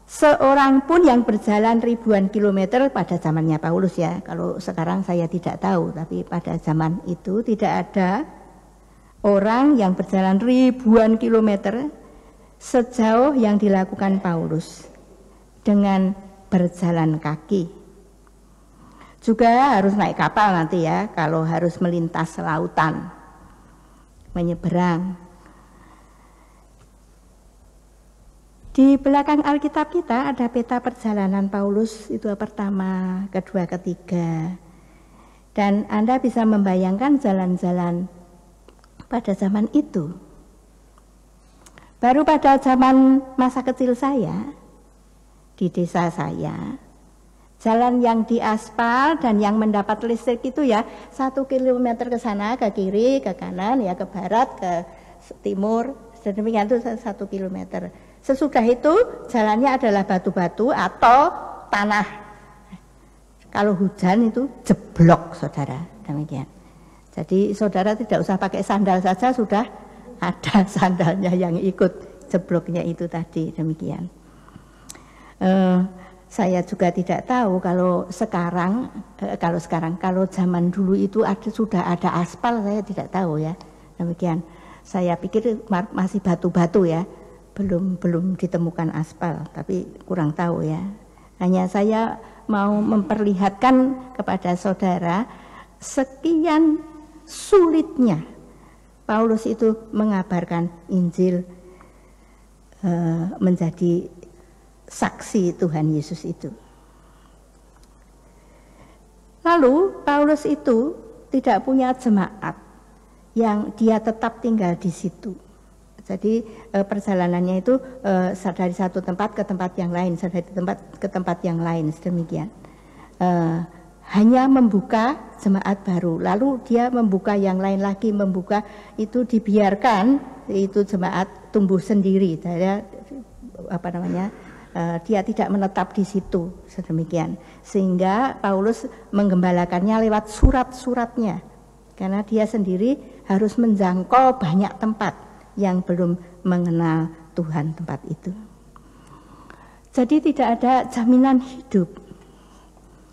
seorang pun yang berjalan ribuan kilometer pada zamannya Paulus ya. Kalau sekarang saya tidak tahu, tapi pada zaman itu tidak ada orang yang berjalan ribuan kilometer sejauh yang dilakukan Paulus dengan berjalan kaki. Juga harus naik kapal nanti ya, kalau harus melintas lautan, menyeberang. Di belakang Alkitab kita ada peta perjalanan Paulus, itu pertama, kedua, ketiga. Dan Anda bisa membayangkan jalan-jalan pada zaman itu. Baru pada zaman masa kecil saya, di desa saya, jalan yang diaspal dan yang mendapat listrik itu ya 1 kilometer ke sana, ke kiri, ke kanan, ya ke barat, ke timur, sedemikian itu 1 kilometer. Sesudah itu jalannya adalah batu-batu atau tanah. Kalau hujan itu jeblok, saudara, demikian. Jadi saudara tidak usah pakai sandal saja, sudah ada sandalnya yang ikut jebloknya itu tadi, demikian. Saya juga tidak tahu kalau zaman dulu itu sudah ada aspal, saya tidak tahu ya, demikian. Saya pikir masih batu-batu ya. Belum ditemukan aspal, tapi kurang tahu ya. Hanya saya mau memperlihatkan kepada saudara sekian sulitnya Paulus itu mengabarkan Injil, menjadi saksi Tuhan Yesus itu. Lalu Paulus itu tidak punya jemaat yang dia tetap tinggal di situ. Jadi perjalanannya itu dari satu tempat ke tempat yang lain, dari tempat ke tempat yang lain, sedemikian. Hanya membuka jemaat baru, lalu dia membuka yang lain lagi, membuka itu dibiarkan itu jemaat tumbuh sendiri. Dia dia tidak menetap di situ, sedemikian. Sehingga Paulus menggembalakannya lewat surat-suratnya, karena dia sendiri harus menjangkau banyak tempat yang belum mengenal Tuhan tempat itu. Jadi tidak ada jaminan hidup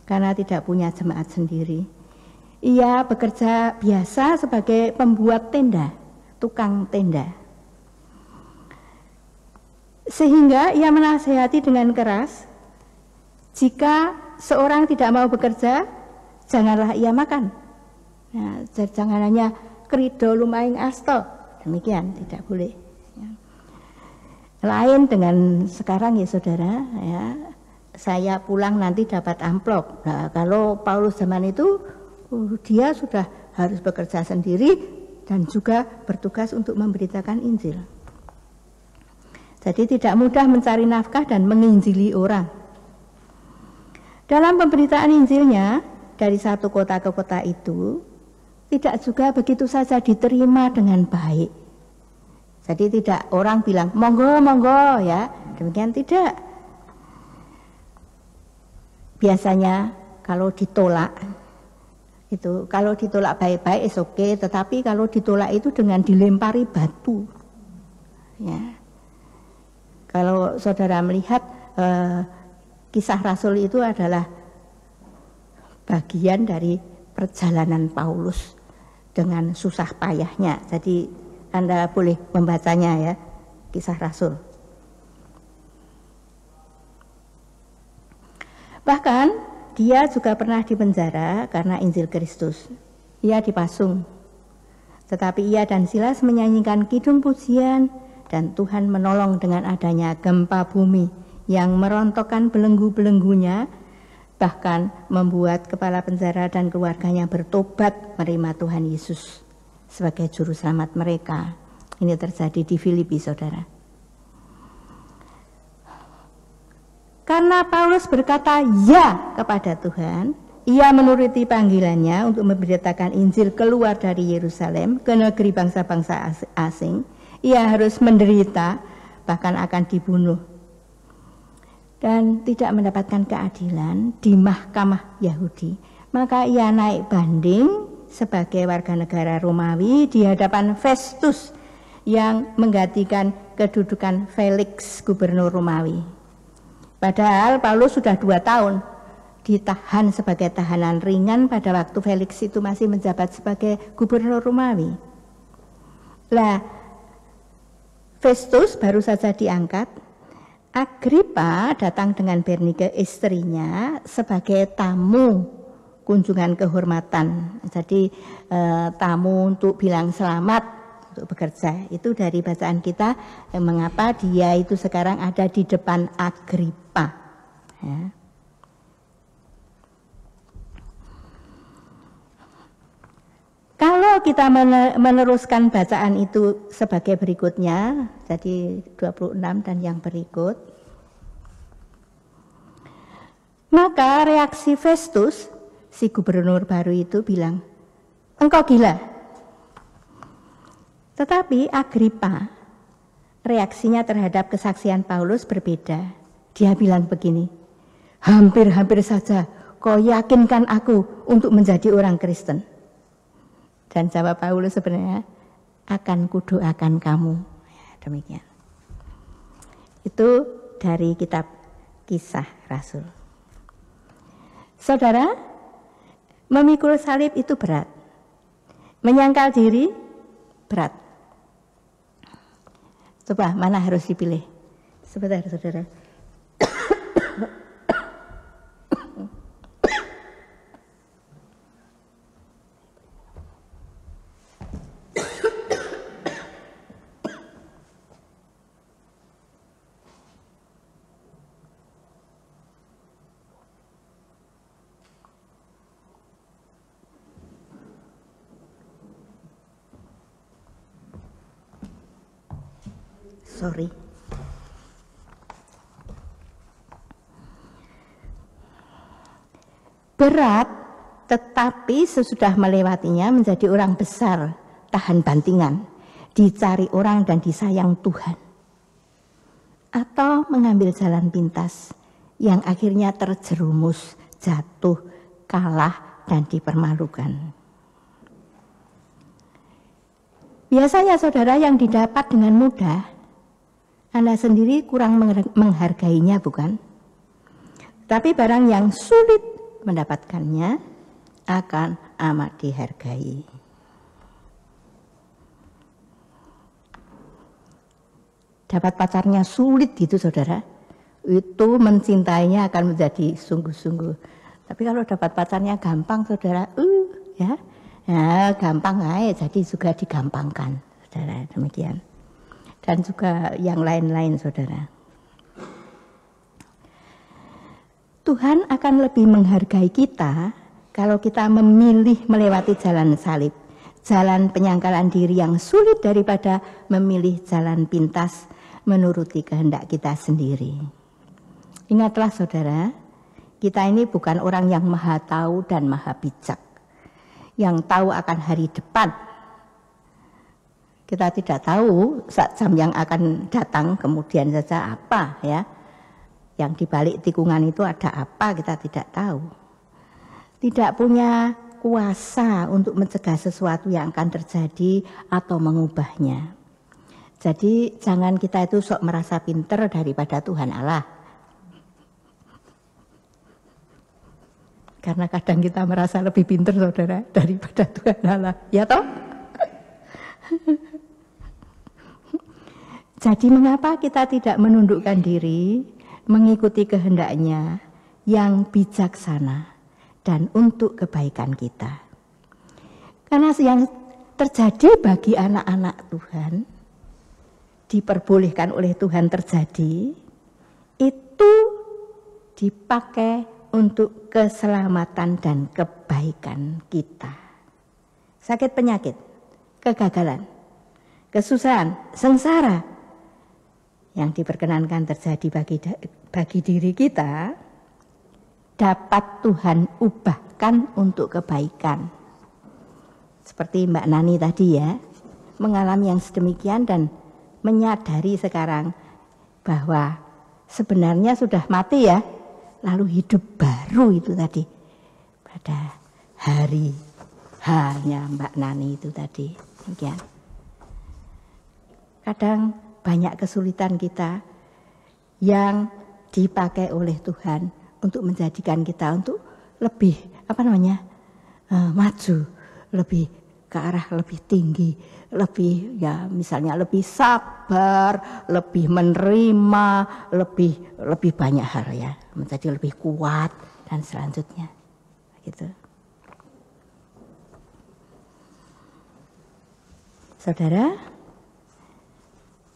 karena tidak punya jemaat sendiri. Ia bekerja biasa sebagai pembuat tenda, tukang tenda. Sehingga ia menasihati dengan keras, jika seorang tidak mau bekerja, janganlah ia makan. Nah, jangan hanya krido lumaing asto. Demikian, tidak boleh. Lain dengan sekarang ya saudara, ya, saya pulang nanti dapat amplop. Nah, kalau Paulus zaman itu dia sudah harus bekerja sendiri dan juga bertugas untuk memberitakan Injil. Jadi tidak mudah mencari nafkah dan menginjili orang. Dalam pemberitaan Injilnya dari satu kota ke kota itu tidak juga begitu saja diterima dengan baik. Jadi tidak orang bilang monggo monggo ya, demikian tidak. Biasanya kalau ditolak baik-baik oke, tetapi kalau ditolak itu dengan dilempari batu. Ya. Kalau saudara melihat kisah Rasul itu adalah bagian dari perjalanan Paulus dengan susah payahnya. Jadi Anda boleh membacanya ya, kisah Rasul. Bahkan dia juga pernah dipenjara karena Injil Kristus. Ia dipasung. Tetapi ia dan Silas menyanyikan kidung pujian dan Tuhan menolong dengan adanya gempa bumi yang merontokkan belenggu-belenggunya, bahkan membuat kepala penjara dan keluarganya bertobat menerima Tuhan Yesus sebagai juru selamat mereka. Ini terjadi di Filipi, saudara. Karena Paulus berkata ya kepada Tuhan, ia menuruti panggilannya untuk memberitakan Injil keluar dari Yerusalem ke negeri bangsa-bangsa asing. Ia harus menderita, bahkan akan dibunuh, dan tidak mendapatkan keadilan di mahkamah Yahudi. Maka ia naik banding sebagai warga negara Romawi di hadapan Festus yang menggantikan kedudukan Felix, gubernur Romawi. Padahal Paulus sudah 2 tahun ditahan sebagai tahanan ringan pada waktu Felix itu masih menjabat sebagai gubernur Romawi. Lah, Festus baru saja diangkat. Agripa datang dengan Bernike istrinya sebagai tamu kunjungan kehormatan. Jadi tamu untuk bilang selamat untuk bekerja. Itu dari bacaan kita mengapa dia itu sekarang ada di depan Agripa. Ya. Kalau kita meneruskan bacaan itu sebagai berikutnya, jadi 26 dan yang berikut, maka reaksi Festus, si gubernur baru itu bilang, engkau gila. Tetapi Agripa, reaksinya terhadap kesaksian Paulus berbeda. Dia bilang begini, hampir-hampir saja kau yakinkan aku untuk menjadi orang Kristen. Dan jawab Paulus sebenarnya, akan kudoakan kamu. Ya, demikian. Itu dari kitab Kisah Rasul. Saudara, memikul salib itu berat. Menyangkal diri berat. Coba mana harus dipilih? Sebentar, saudara. Sorry. Berat, tetapi sesudah melewatinya menjadi orang besar, tahan bantingan, dicari orang dan disayang Tuhan. Atau mengambil jalan pintas yang akhirnya terjerumus, jatuh, kalah, dan dipermalukan. Biasanya saudara yang didapat dengan mudah, Anda sendiri kurang menghargainya, bukan? Tapi barang yang sulit mendapatkannya akan amat dihargai. Dapat pacarnya sulit gitu saudara, itu mencintainya akan menjadi sungguh-sungguh. Tapi kalau dapat pacarnya gampang saudara, ya gampang aja, jadi juga digampangkan, saudara, demikian. Dan juga yang lain-lain saudara. Tuhan akan lebih menghargai kita kalau kita memilih melewati jalan salib, jalan penyangkalan diri yang sulit daripada memilih jalan pintas menuruti kehendak kita sendiri. Ingatlah saudara, kita ini bukan orang yang maha tahu dan maha bijak, yang tahu akan hari depan. Kita tidak tahu saat jam yang akan datang kemudian saja apa ya. Yang di balik tikungan itu ada apa kita tidak tahu. Tidak punya kuasa untuk mencegah sesuatu yang akan terjadi atau mengubahnya. Jadi jangan kita itu sok merasa pinter daripada Tuhan Allah. Karena kadang kita merasa lebih pinter saudara daripada Tuhan Allah. Ya toh? Jadi mengapa kita tidak menundukkan diri, mengikuti kehendaknya yang bijaksana dan untuk kebaikan kita. Karena yang terjadi bagi anak-anak Tuhan, diperbolehkan oleh Tuhan terjadi, itu dipakai untuk keselamatan dan kebaikan kita. Sakit penyakit, kegagalan, kesusahan, sengsara, yang diperkenankan terjadi bagi diri kita dapat Tuhan ubahkan untuk kebaikan. Seperti Mbak Nani tadi ya, mengalami yang sedemikian dan menyadari sekarang bahwa sebenarnya sudah mati ya, lalu hidup baru itu tadi pada hari hanya Mbak Nani itu tadi. Demikian. Kadang banyak kesulitan kita yang dipakai oleh Tuhan untuk menjadikan kita untuk lebih maju, lebih ke arah lebih tinggi, lebih ya misalnya lebih sabar, lebih menerima, lebih banyak hal ya, menjadi lebih kuat dan selanjutnya gitu. Saudara,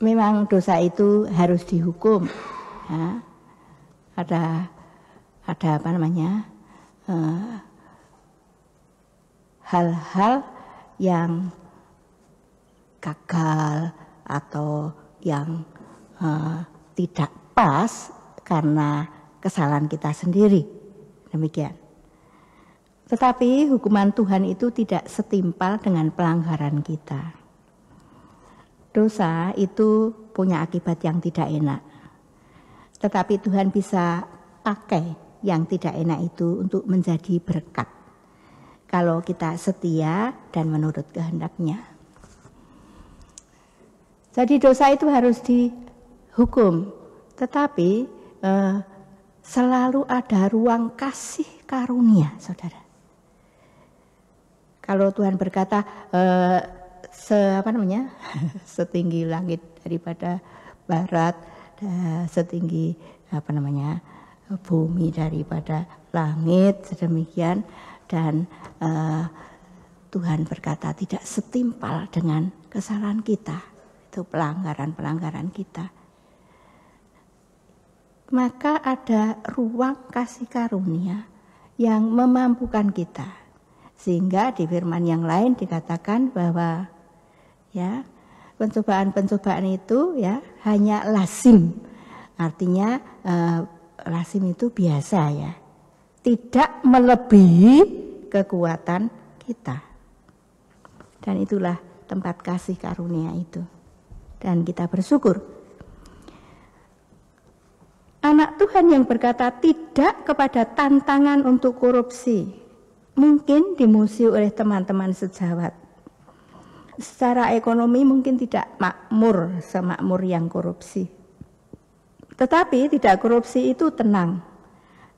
memang dosa itu harus dihukum. Ya. Ada hal-hal yang gagal atau yang tidak pas karena kesalahan kita sendiri. Demikian. Tetapi hukuman Tuhan itu tidak setimpal dengan pelanggaran kita. Dosa itu punya akibat yang tidak enak. Tetapi Tuhan bisa pakai yang tidak enak itu untuk menjadi berkat. Kalau kita setia dan menurut kehendak-Nya. Jadi dosa itu harus dihukum. Tetapi selalu ada ruang kasih karunia, saudara. Kalau Tuhan berkata, setinggi langit daripada barat, setinggi bumi daripada langit, sedemikian, dan Tuhan berkata tidak setimpal dengan kesalahan kita, itu pelanggaran kita. Maka ada ruang kasih karunia yang memampukan kita, sehingga di firman yang lain dikatakan bahwa ya, pencobaan-pencobaan itu ya hanya lazim. Artinya lazim itu biasa ya. Tidak melebihi kekuatan kita. Dan itulah tempat kasih karunia itu. Dan kita bersyukur. Anak Tuhan yang berkata tidak kepada tantangan untuk korupsi mungkin dimusuhi oleh teman-teman sejawat. Secara ekonomi mungkin tidak makmur semakmur yang korupsi. Tetapi tidak korupsi itu tenang,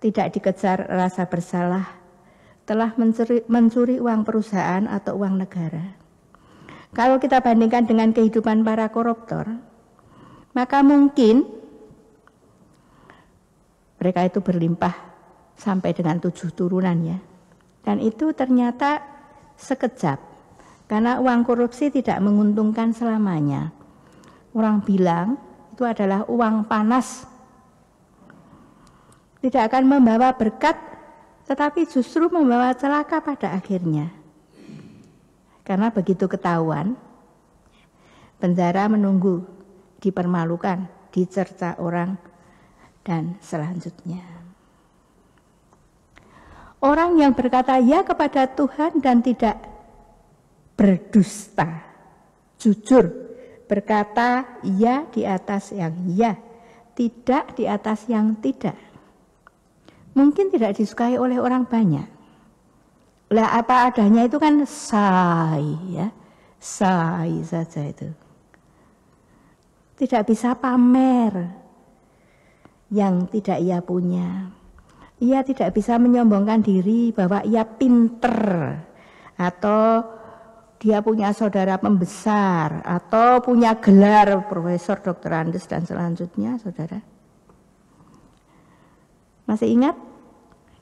tidak dikejar rasa bersalah, telah mencuri uang perusahaan atau uang negara. Kalau kita bandingkan dengan kehidupan para koruptor, maka mungkin mereka itu berlimpah sampai dengan 7 turunan ya. Dan itu ternyata sekejap. Karena uang korupsi tidak menguntungkan selamanya. Orang bilang itu adalah uang panas. Tidak akan membawa berkat, tetapi justru membawa celaka pada akhirnya. Karena begitu ketahuan, penjara menunggu, dipermalukan, dicerca orang, dan selanjutnya. Orang yang berkata ya kepada Tuhan dan tidak berdusta, jujur, berkata ya di atas yang ya, tidak di atas yang tidak. Mungkin tidak disukai oleh orang banyak. Lah apa adanya itu kan say ya, say saja itu. Tidak bisa pamer yang tidak ia punya. Ia tidak bisa menyombongkan diri bahwa ia pinter atau dia punya saudara pembesar atau punya gelar profesor, doktorandes dan selanjutnya, saudara. Masih ingat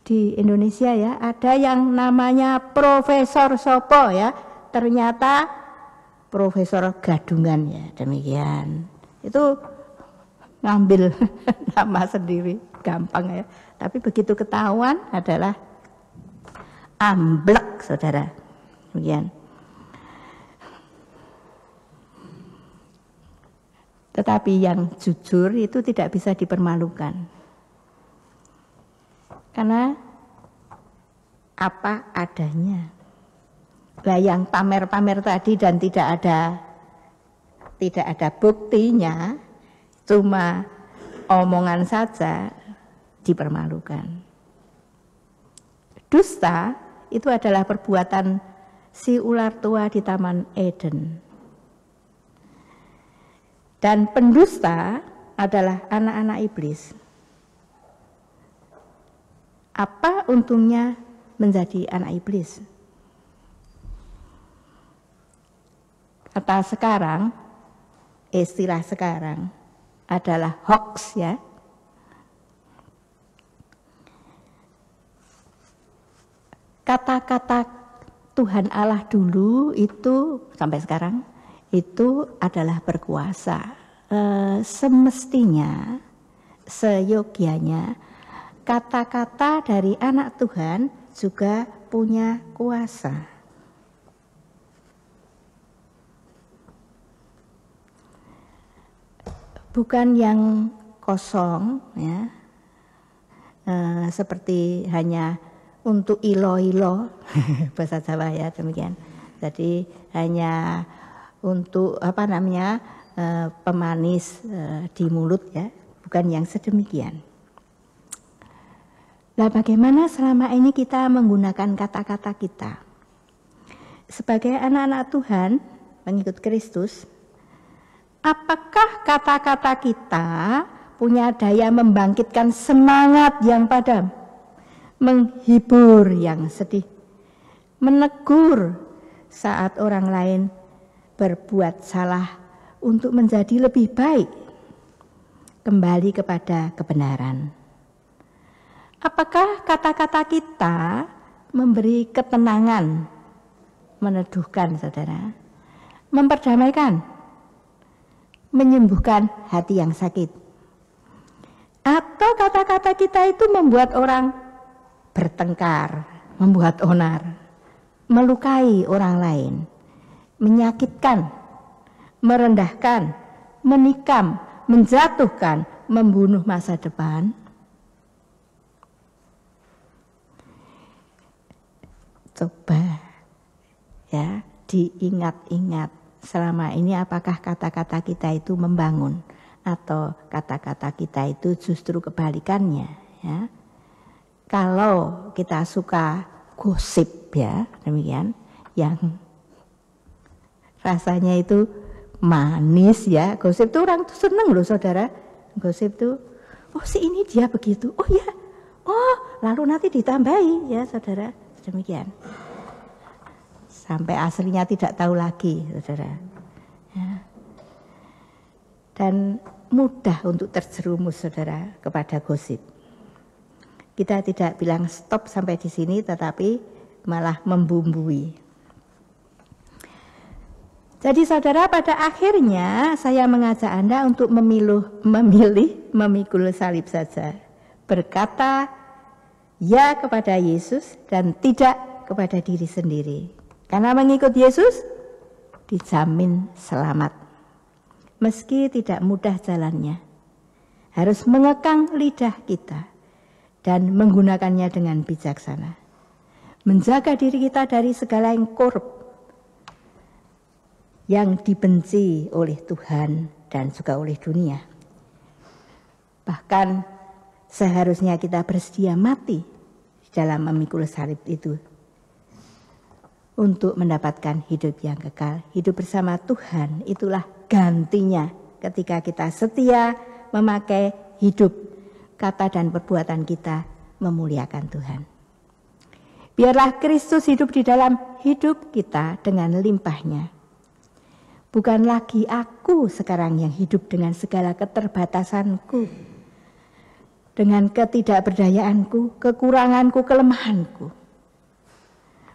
di Indonesia ya, ada yang namanya Profesor Sopo ya, ternyata Profesor Gadungan ya, demikian. Itu ngambil nama sendiri, gampang ya. Tapi begitu ketahuan adalah amblek, saudara. Demikian. Tetapi yang jujur itu tidak bisa dipermalukan. Karena apa adanya. Lah yang pamer-pamer tadi dan tidak ada buktinya, cuma omongan saja, dipermalukan. Dusta itu adalah perbuatan si ular tua di Taman Eden. Dan pendusta adalah anak-anak iblis. Apa untungnya menjadi anak iblis? Kata sekarang, istilah sekarang adalah hoax ya. Kata-kata Tuhan Allah dulu itu sampai sekarang itu adalah berkuasa. Semestinya, seyogianya kata-kata dari anak Tuhan juga punya kuasa. Bukan yang kosong ya, seperti hanya untuk ilo-ilo bahasa Jawa ya demikian. Jadi hanya untuk pemanis di mulut ya, bukan yang sedemikian. Nah, bagaimana selama ini kita menggunakan kata-kata kita sebagai anak-anak Tuhan, pengikut Kristus? Apakah kata-kata kita punya daya membangkitkan semangat yang padam, menghibur yang sedih, menegur saat orang lain berbuat salah untuk menjadi lebih baik, kembali kepada kebenaran? Apakah kata-kata kita memberi ketenangan, meneduhkan saudara, memperdamaikan, menyembuhkan hati yang sakit? Atau kata-kata kita itu membuat orang bertengkar, membuat onar, melukai orang lain, menyakitkan, merendahkan, menikam, menjatuhkan, membunuh masa depan? Coba ya diingat-ingat selama ini apakah kata-kata kita itu membangun atau kata-kata kita itu justru kebalikannya ya. Kalau kita suka gosip ya demikian, yang rasanya itu manis ya, gosip itu orang tuh seneng loh saudara. Gosip tuh, oh si ini dia begitu, oh ya, oh lalu nanti ditambahi ya saudara, demikian. Sampai aslinya tidak tahu lagi saudara ya. Dan mudah untuk terjerumus saudara kepada gosip. Kita tidak bilang stop sampai di sini, tetapi malah membumbui. Jadi saudara, pada akhirnya saya mengajak Anda untuk memilih memikul salib saja. Berkata ya kepada Yesus dan tidak kepada diri sendiri. Karena mengikut Yesus dijamin selamat. Meski tidak mudah jalannya, harus mengekang lidah kita dan menggunakannya dengan bijaksana. Menjaga diri kita dari segala yang korup, yang dibenci oleh Tuhan dan juga oleh dunia. Bahkan seharusnya kita bersedia mati dalam memikul salib itu untuk mendapatkan hidup yang kekal. Hidup bersama Tuhan itulah gantinya ketika kita setia memakai hidup, kata dan perbuatan kita memuliakan Tuhan. Biarlah Kristus hidup di dalam hidup kita dengan limpahnya. Bukan lagi aku sekarang yang hidup dengan segala keterbatasanku, dengan ketidakberdayaanku, kekuranganku, kelemahanku.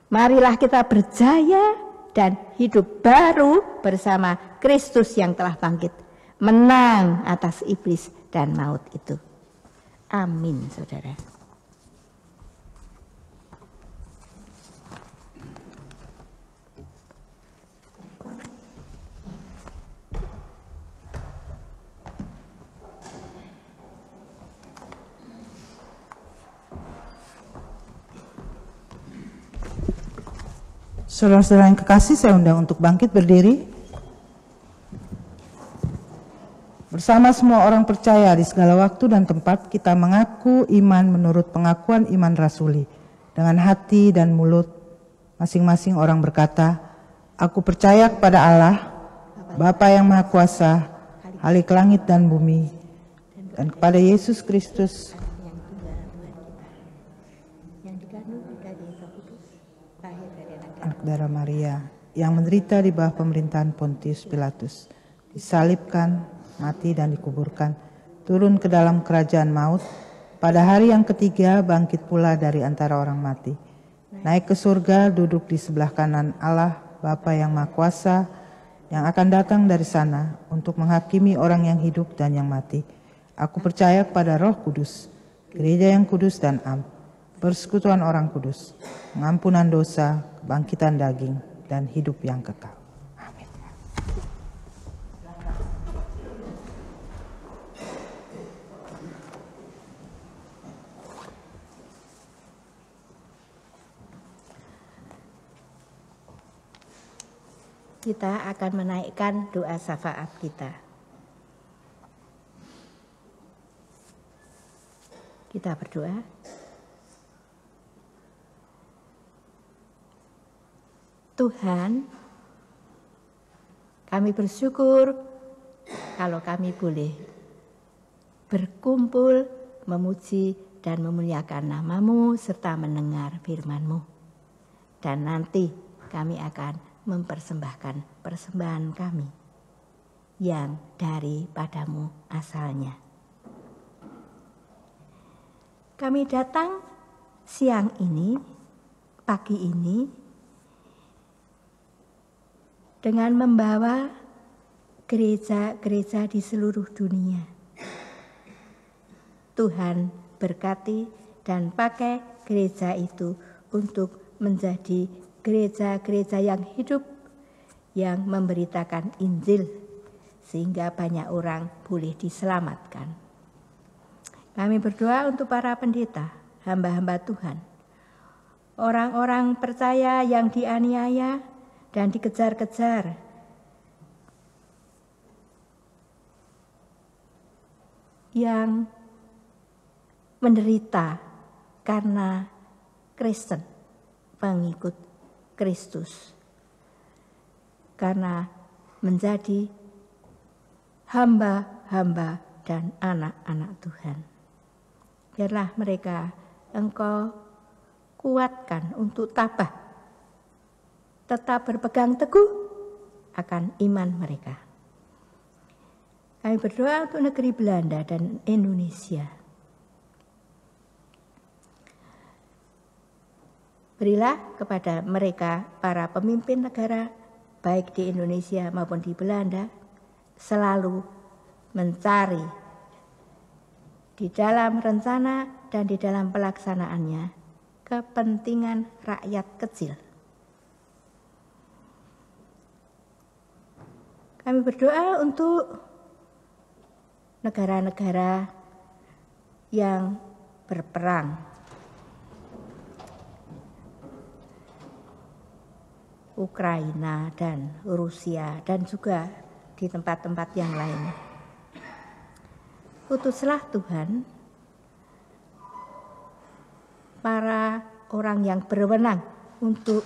Marilah kita berjaya dan hidup baru bersama Kristus yang telah bangkit, menang atas iblis dan maut itu. Amin, saudara. Saudara-saudara yang kekasih, saya undang untuk bangkit berdiri. Bersama semua orang percaya di segala waktu dan tempat, kita mengaku iman menurut pengakuan iman rasuli. Dengan hati dan mulut, masing-masing orang berkata, aku percaya kepada Allah, Bapa yang Maha Kuasa, Khalik langit dan bumi, dan kepada Yesus Kristus, anak darah Maria, yang menderita di bawah pemerintahan Pontius Pilatus, disalibkan, mati dan dikuburkan, turun ke dalam kerajaan maut, pada hari yang ketiga bangkit pula dari antara orang mati, naik ke surga, duduk di sebelah kanan Allah, Bapa yang Maha Kuasa, yang akan datang dari sana untuk menghakimi orang yang hidup dan yang mati. Aku percaya kepada Roh Kudus, gereja yang kudus dan am, persekutuan orang kudus, pengampunan dosa, kebangkitan daging, dan hidup yang kekal. Amin. Kita akan menaikkan doa syafaat kita. Kita berdoa. Tuhan, kami bersyukur kalau kami boleh berkumpul, memuji dan memuliakan nama-Mu serta mendengar firman-Mu. Dan nanti kami akan mempersembahkan persembahan kami yang daripadamu asalnya. Kami datang siang ini, pagi ini, dengan membawa gereja-gereja di seluruh dunia. Tuhan berkati dan pakai gereja itu untuk menjadi gereja-gereja yang hidup, yang memberitakan Injil, sehingga banyak orang boleh diselamatkan. Kami berdoa untuk para pendeta, hamba-hamba Tuhan, orang-orang percaya yang dianiaya dan dikejar-kejar, yang menderita karena Kristen, pengikut Kristus, karena menjadi hamba-hamba dan anak-anak Tuhan. Biarlah mereka Engkau kuatkan untuk tabah, tetap berpegang teguh akan iman mereka. Kami berdoa untuk negeri Belanda dan Indonesia. Berilah kepada mereka para pemimpin negara, baik di Indonesia maupun di Belanda, selalu mencari di dalam rencana dan di dalam pelaksanaannya kepentingan rakyat kecil. Kami berdoa untuk negara-negara yang berperang, Ukraina dan Rusia, dan juga di tempat-tempat yang lain. Utuslah Tuhan para orang yang berwenang untuk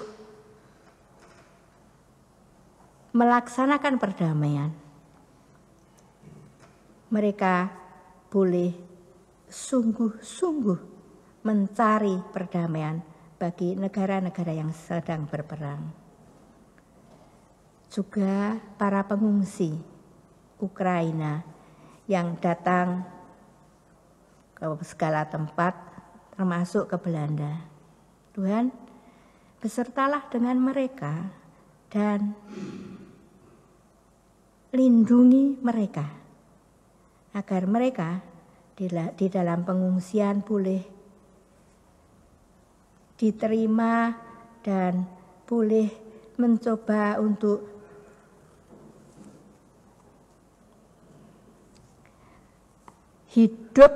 melaksanakan perdamaian. Mereka boleh sungguh-sungguh mencari perdamaian bagi negara-negara yang sedang berperang. Juga para pengungsi Ukraina yang datang ke segala tempat, termasuk ke Belanda. Tuhan, besertalah dengan mereka dan lindungi mereka, agar mereka di dalam pengungsian boleh diterima dan boleh mencoba untuk hidup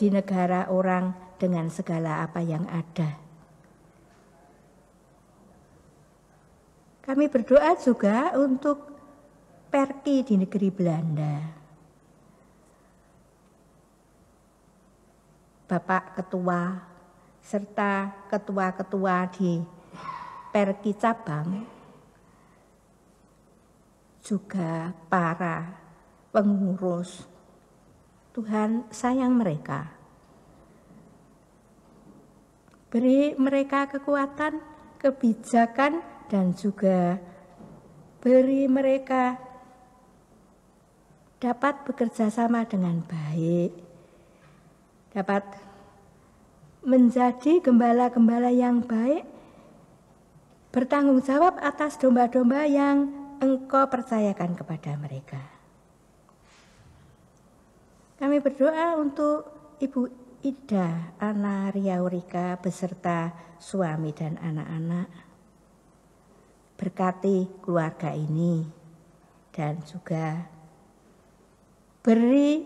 di negara orang dengan segala apa yang ada. Kami berdoa juga untuk Perki di negeri Belanda. Bapak Ketua serta ketua-ketua di Perki cabang, juga para pengurus. Tuhan sayang mereka. Beri mereka kekuatan, kebijakan, dan juga beri mereka dapat bekerja sama dengan baik, dapat menjadi gembala-gembala yang baik, bertanggung jawab atas domba-domba yang Engkau percayakan kepada mereka. Kami berdoa untuk Ibu Ida Ana Riaurika beserta suami dan anak-anak. Berkati keluarga ini dan juga beri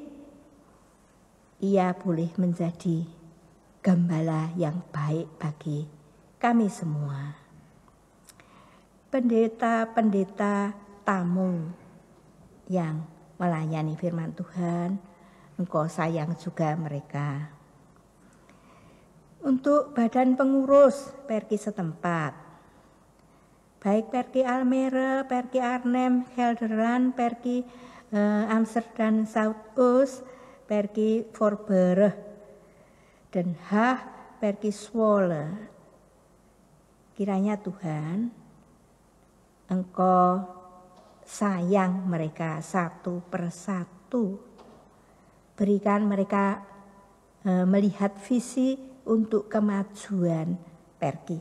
ia boleh menjadi gembala yang baik bagi kami semua. Pendeta-pendeta tamu yang melayani firman Tuhan, Engkau sayang juga mereka. Untuk badan pengurus Perki setempat, baik Perki Almere, Perki Arnhem, Gelderland, Perki Amsterdam Zuidoost, Perki Voorburg, Den Haag, Perki Zwolle. Kiranya Tuhan, Engkau sayang mereka satu persatu. Berikan mereka melihat visi untuk kemajuan Perki.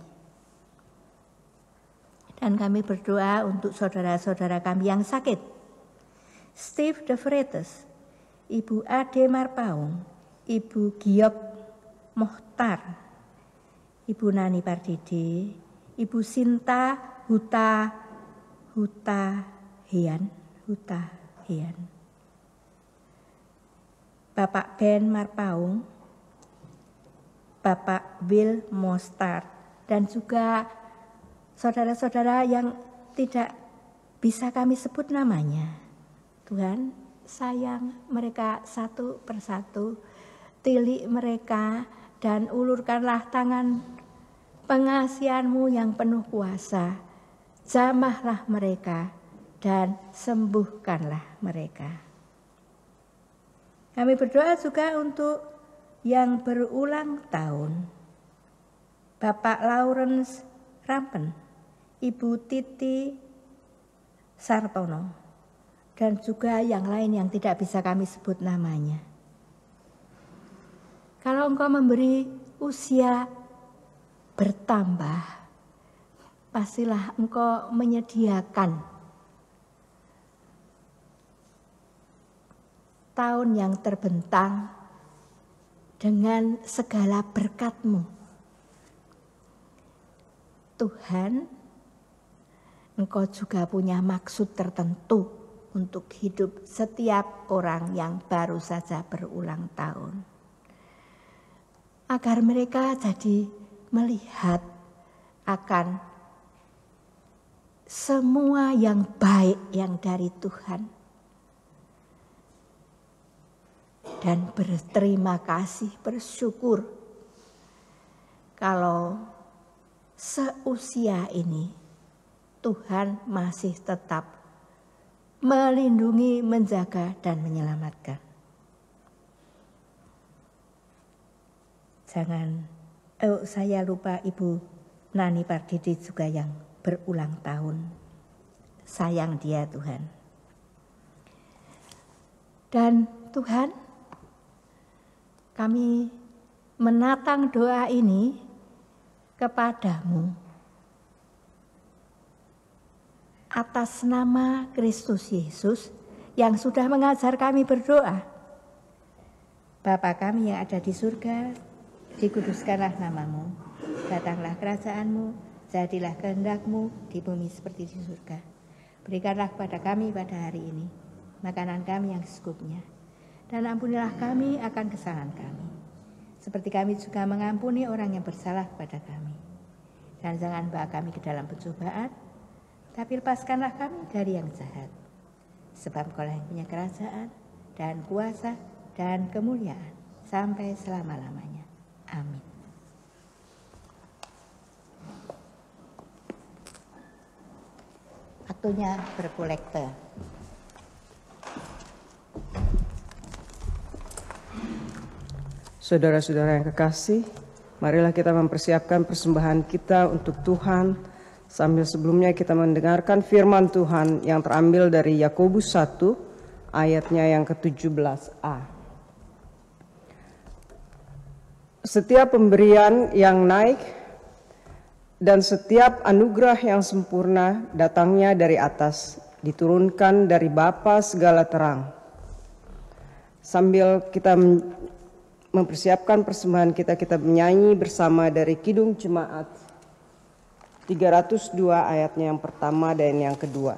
Dan kami berdoa untuk saudara-saudara kami yang sakit. Steve de Vretes, Ibu Ade Marpaung, Ibu Giok Mohtar, Ibu Nani Pardede, Ibu Sinta Huta Hian, Bapak Ben Marpaung, Bapak Will Mostard, dan juga saudara-saudara yang tidak bisa kami sebut namanya. Tuhan sayang mereka satu persatu, tilik mereka dan ulurkanlah tangan pengasihan-Mu yang penuh kuasa. Jamahlah mereka dan sembuhkanlah mereka. Kami berdoa juga untuk yang berulang tahun. Bapak Lawrence Rampen, Ibu Titi Sartono, dan juga yang lain yang tidak bisa kami sebut namanya. Kalau Engkau memberi usia bertambah, pastilah Engkau menyediakan tahun yang terbentang dengan segala berkat-Mu. Tuhan, Engkau juga punya maksud tertentu untuk hidup setiap orang yang baru saja berulang tahun. Agar mereka jadi melihat akan semua yang baik yang dari Tuhan. Dan berterima kasih, bersyukur kalau seusia ini Tuhan masih tetap melindungi, menjaga, dan menyelamatkan. Saya lupa Ibu Nani Pardede juga yang berulang tahun. Sayang dia Tuhan. Dan Tuhan, kami menatang doa ini kepadamu atas nama Kristus Yesus yang sudah mengajar kami berdoa. Bapa kami yang ada di surga, dikuduskanlah namamu, datanglah kerajaanmu, jadilah kehendak-Mu di bumi seperti di surga. Berikanlah kepada kami pada hari ini makanan kami yang secukupnya, dan ampunilah kami akan kesalahan kami, seperti kami juga mengampuni orang yang bersalah kepada kami. Dan jangan bawa kami ke dalam pencobaan, tapi lepaskanlah kami dari yang jahat. Sebab Engkau yang punya kerajaan dan kuasa dan kemuliaan sampai selama-lamanya. Amin. Waktunya berkolekte. Saudara-saudara yang kekasih, marilah kita mempersiapkan persembahan kita untuk Tuhan, sambil sebelumnya kita mendengarkan firman Tuhan yang terambil dari Yakobus 1 ayatnya yang ke-17a. Setiap pemberian yang naik dan setiap anugerah yang sempurna datangnya dari atas, diturunkan dari Bapa segala terang. Sambil kita mempersiapkan persembahan kita menyanyi bersama dari Kidung Jemaat 302 ayatnya yang pertama dan yang kedua.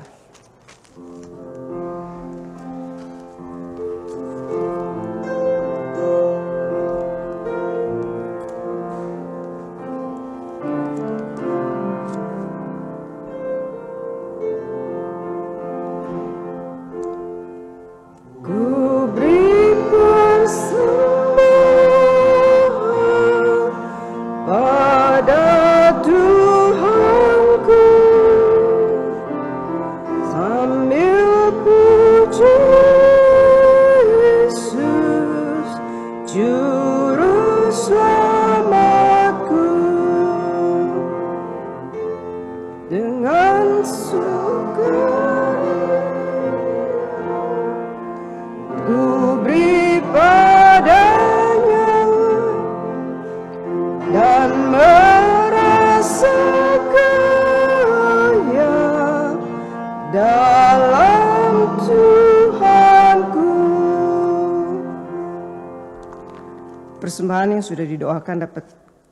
Persembahan yang sudah didoakan dapat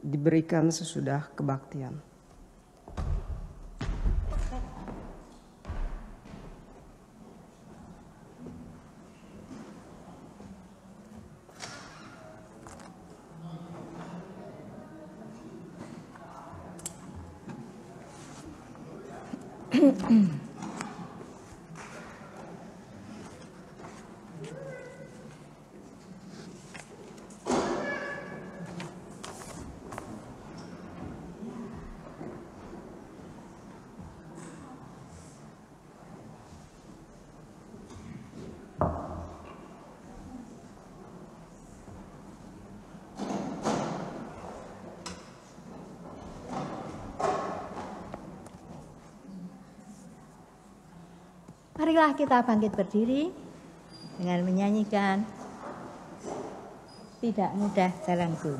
diberikan sesudah kebaktian. Marilah kita bangkit berdiri dengan menyanyikan Tidak Mudah Jalanku.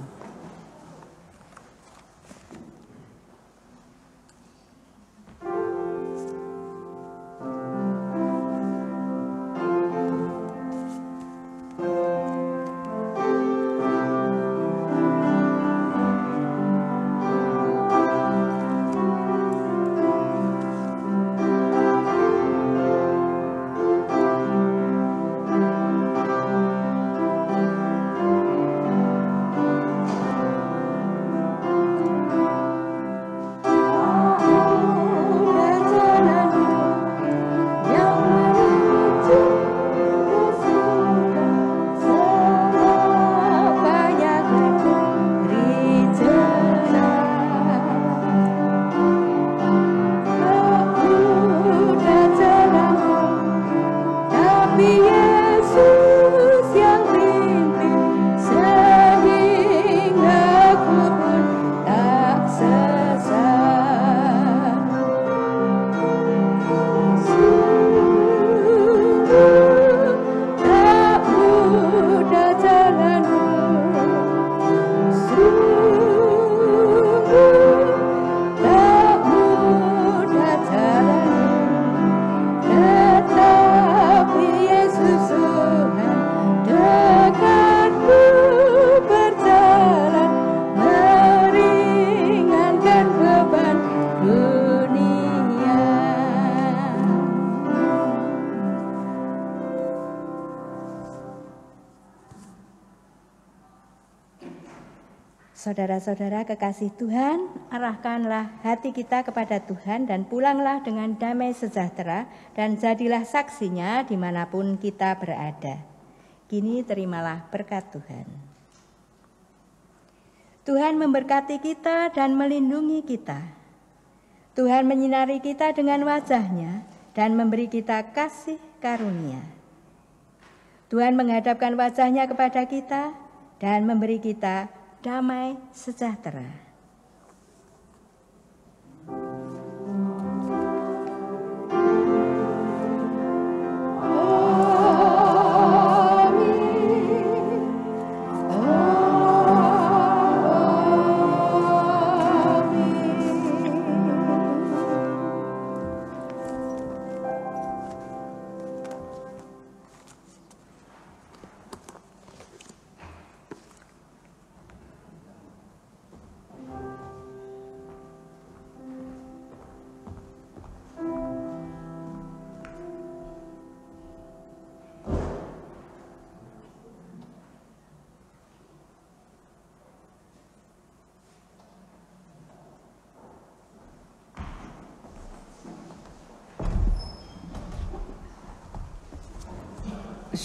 Saudara-saudara kekasih Tuhan, arahkanlah hati kita kepada Tuhan dan pulanglah dengan damai sejahtera dan jadilah saksinya dimanapun kita berada. Kini terimalah berkat Tuhan. Tuhan memberkati kita dan melindungi kita. Tuhan menyinari kita dengan wajah-Nya dan memberi kita kasih karunia. Tuhan menghadapkan wajah-Nya kepada kita dan memberi kita damai sejahtera.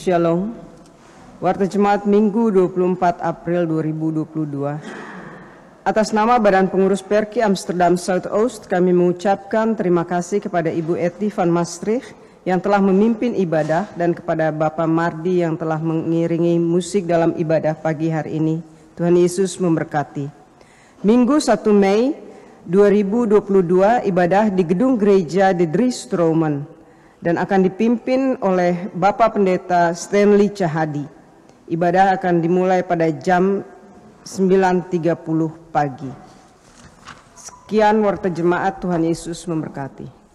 Shalom. Warta Jemaat Minggu 24 April 2022. Atas nama Badan Pengurus Perki Amsterdam Zuidoost, kami mengucapkan terima kasih kepada Ibu Eti van Maastricht yang telah memimpin ibadah dan kepada Bapak Mardi yang telah mengiringi musik dalam ibadah pagi hari ini. Tuhan Yesus memberkati. Minggu 1 Mei 2022 ibadah di Gedung Gereja de Dries Stroman dan akan dipimpin oleh Bapak Pendeta Stanley Cahadi. Ibadah akan dimulai pada jam 9.30 pagi. Sekian warta jemaat, Tuhan Yesus memberkati.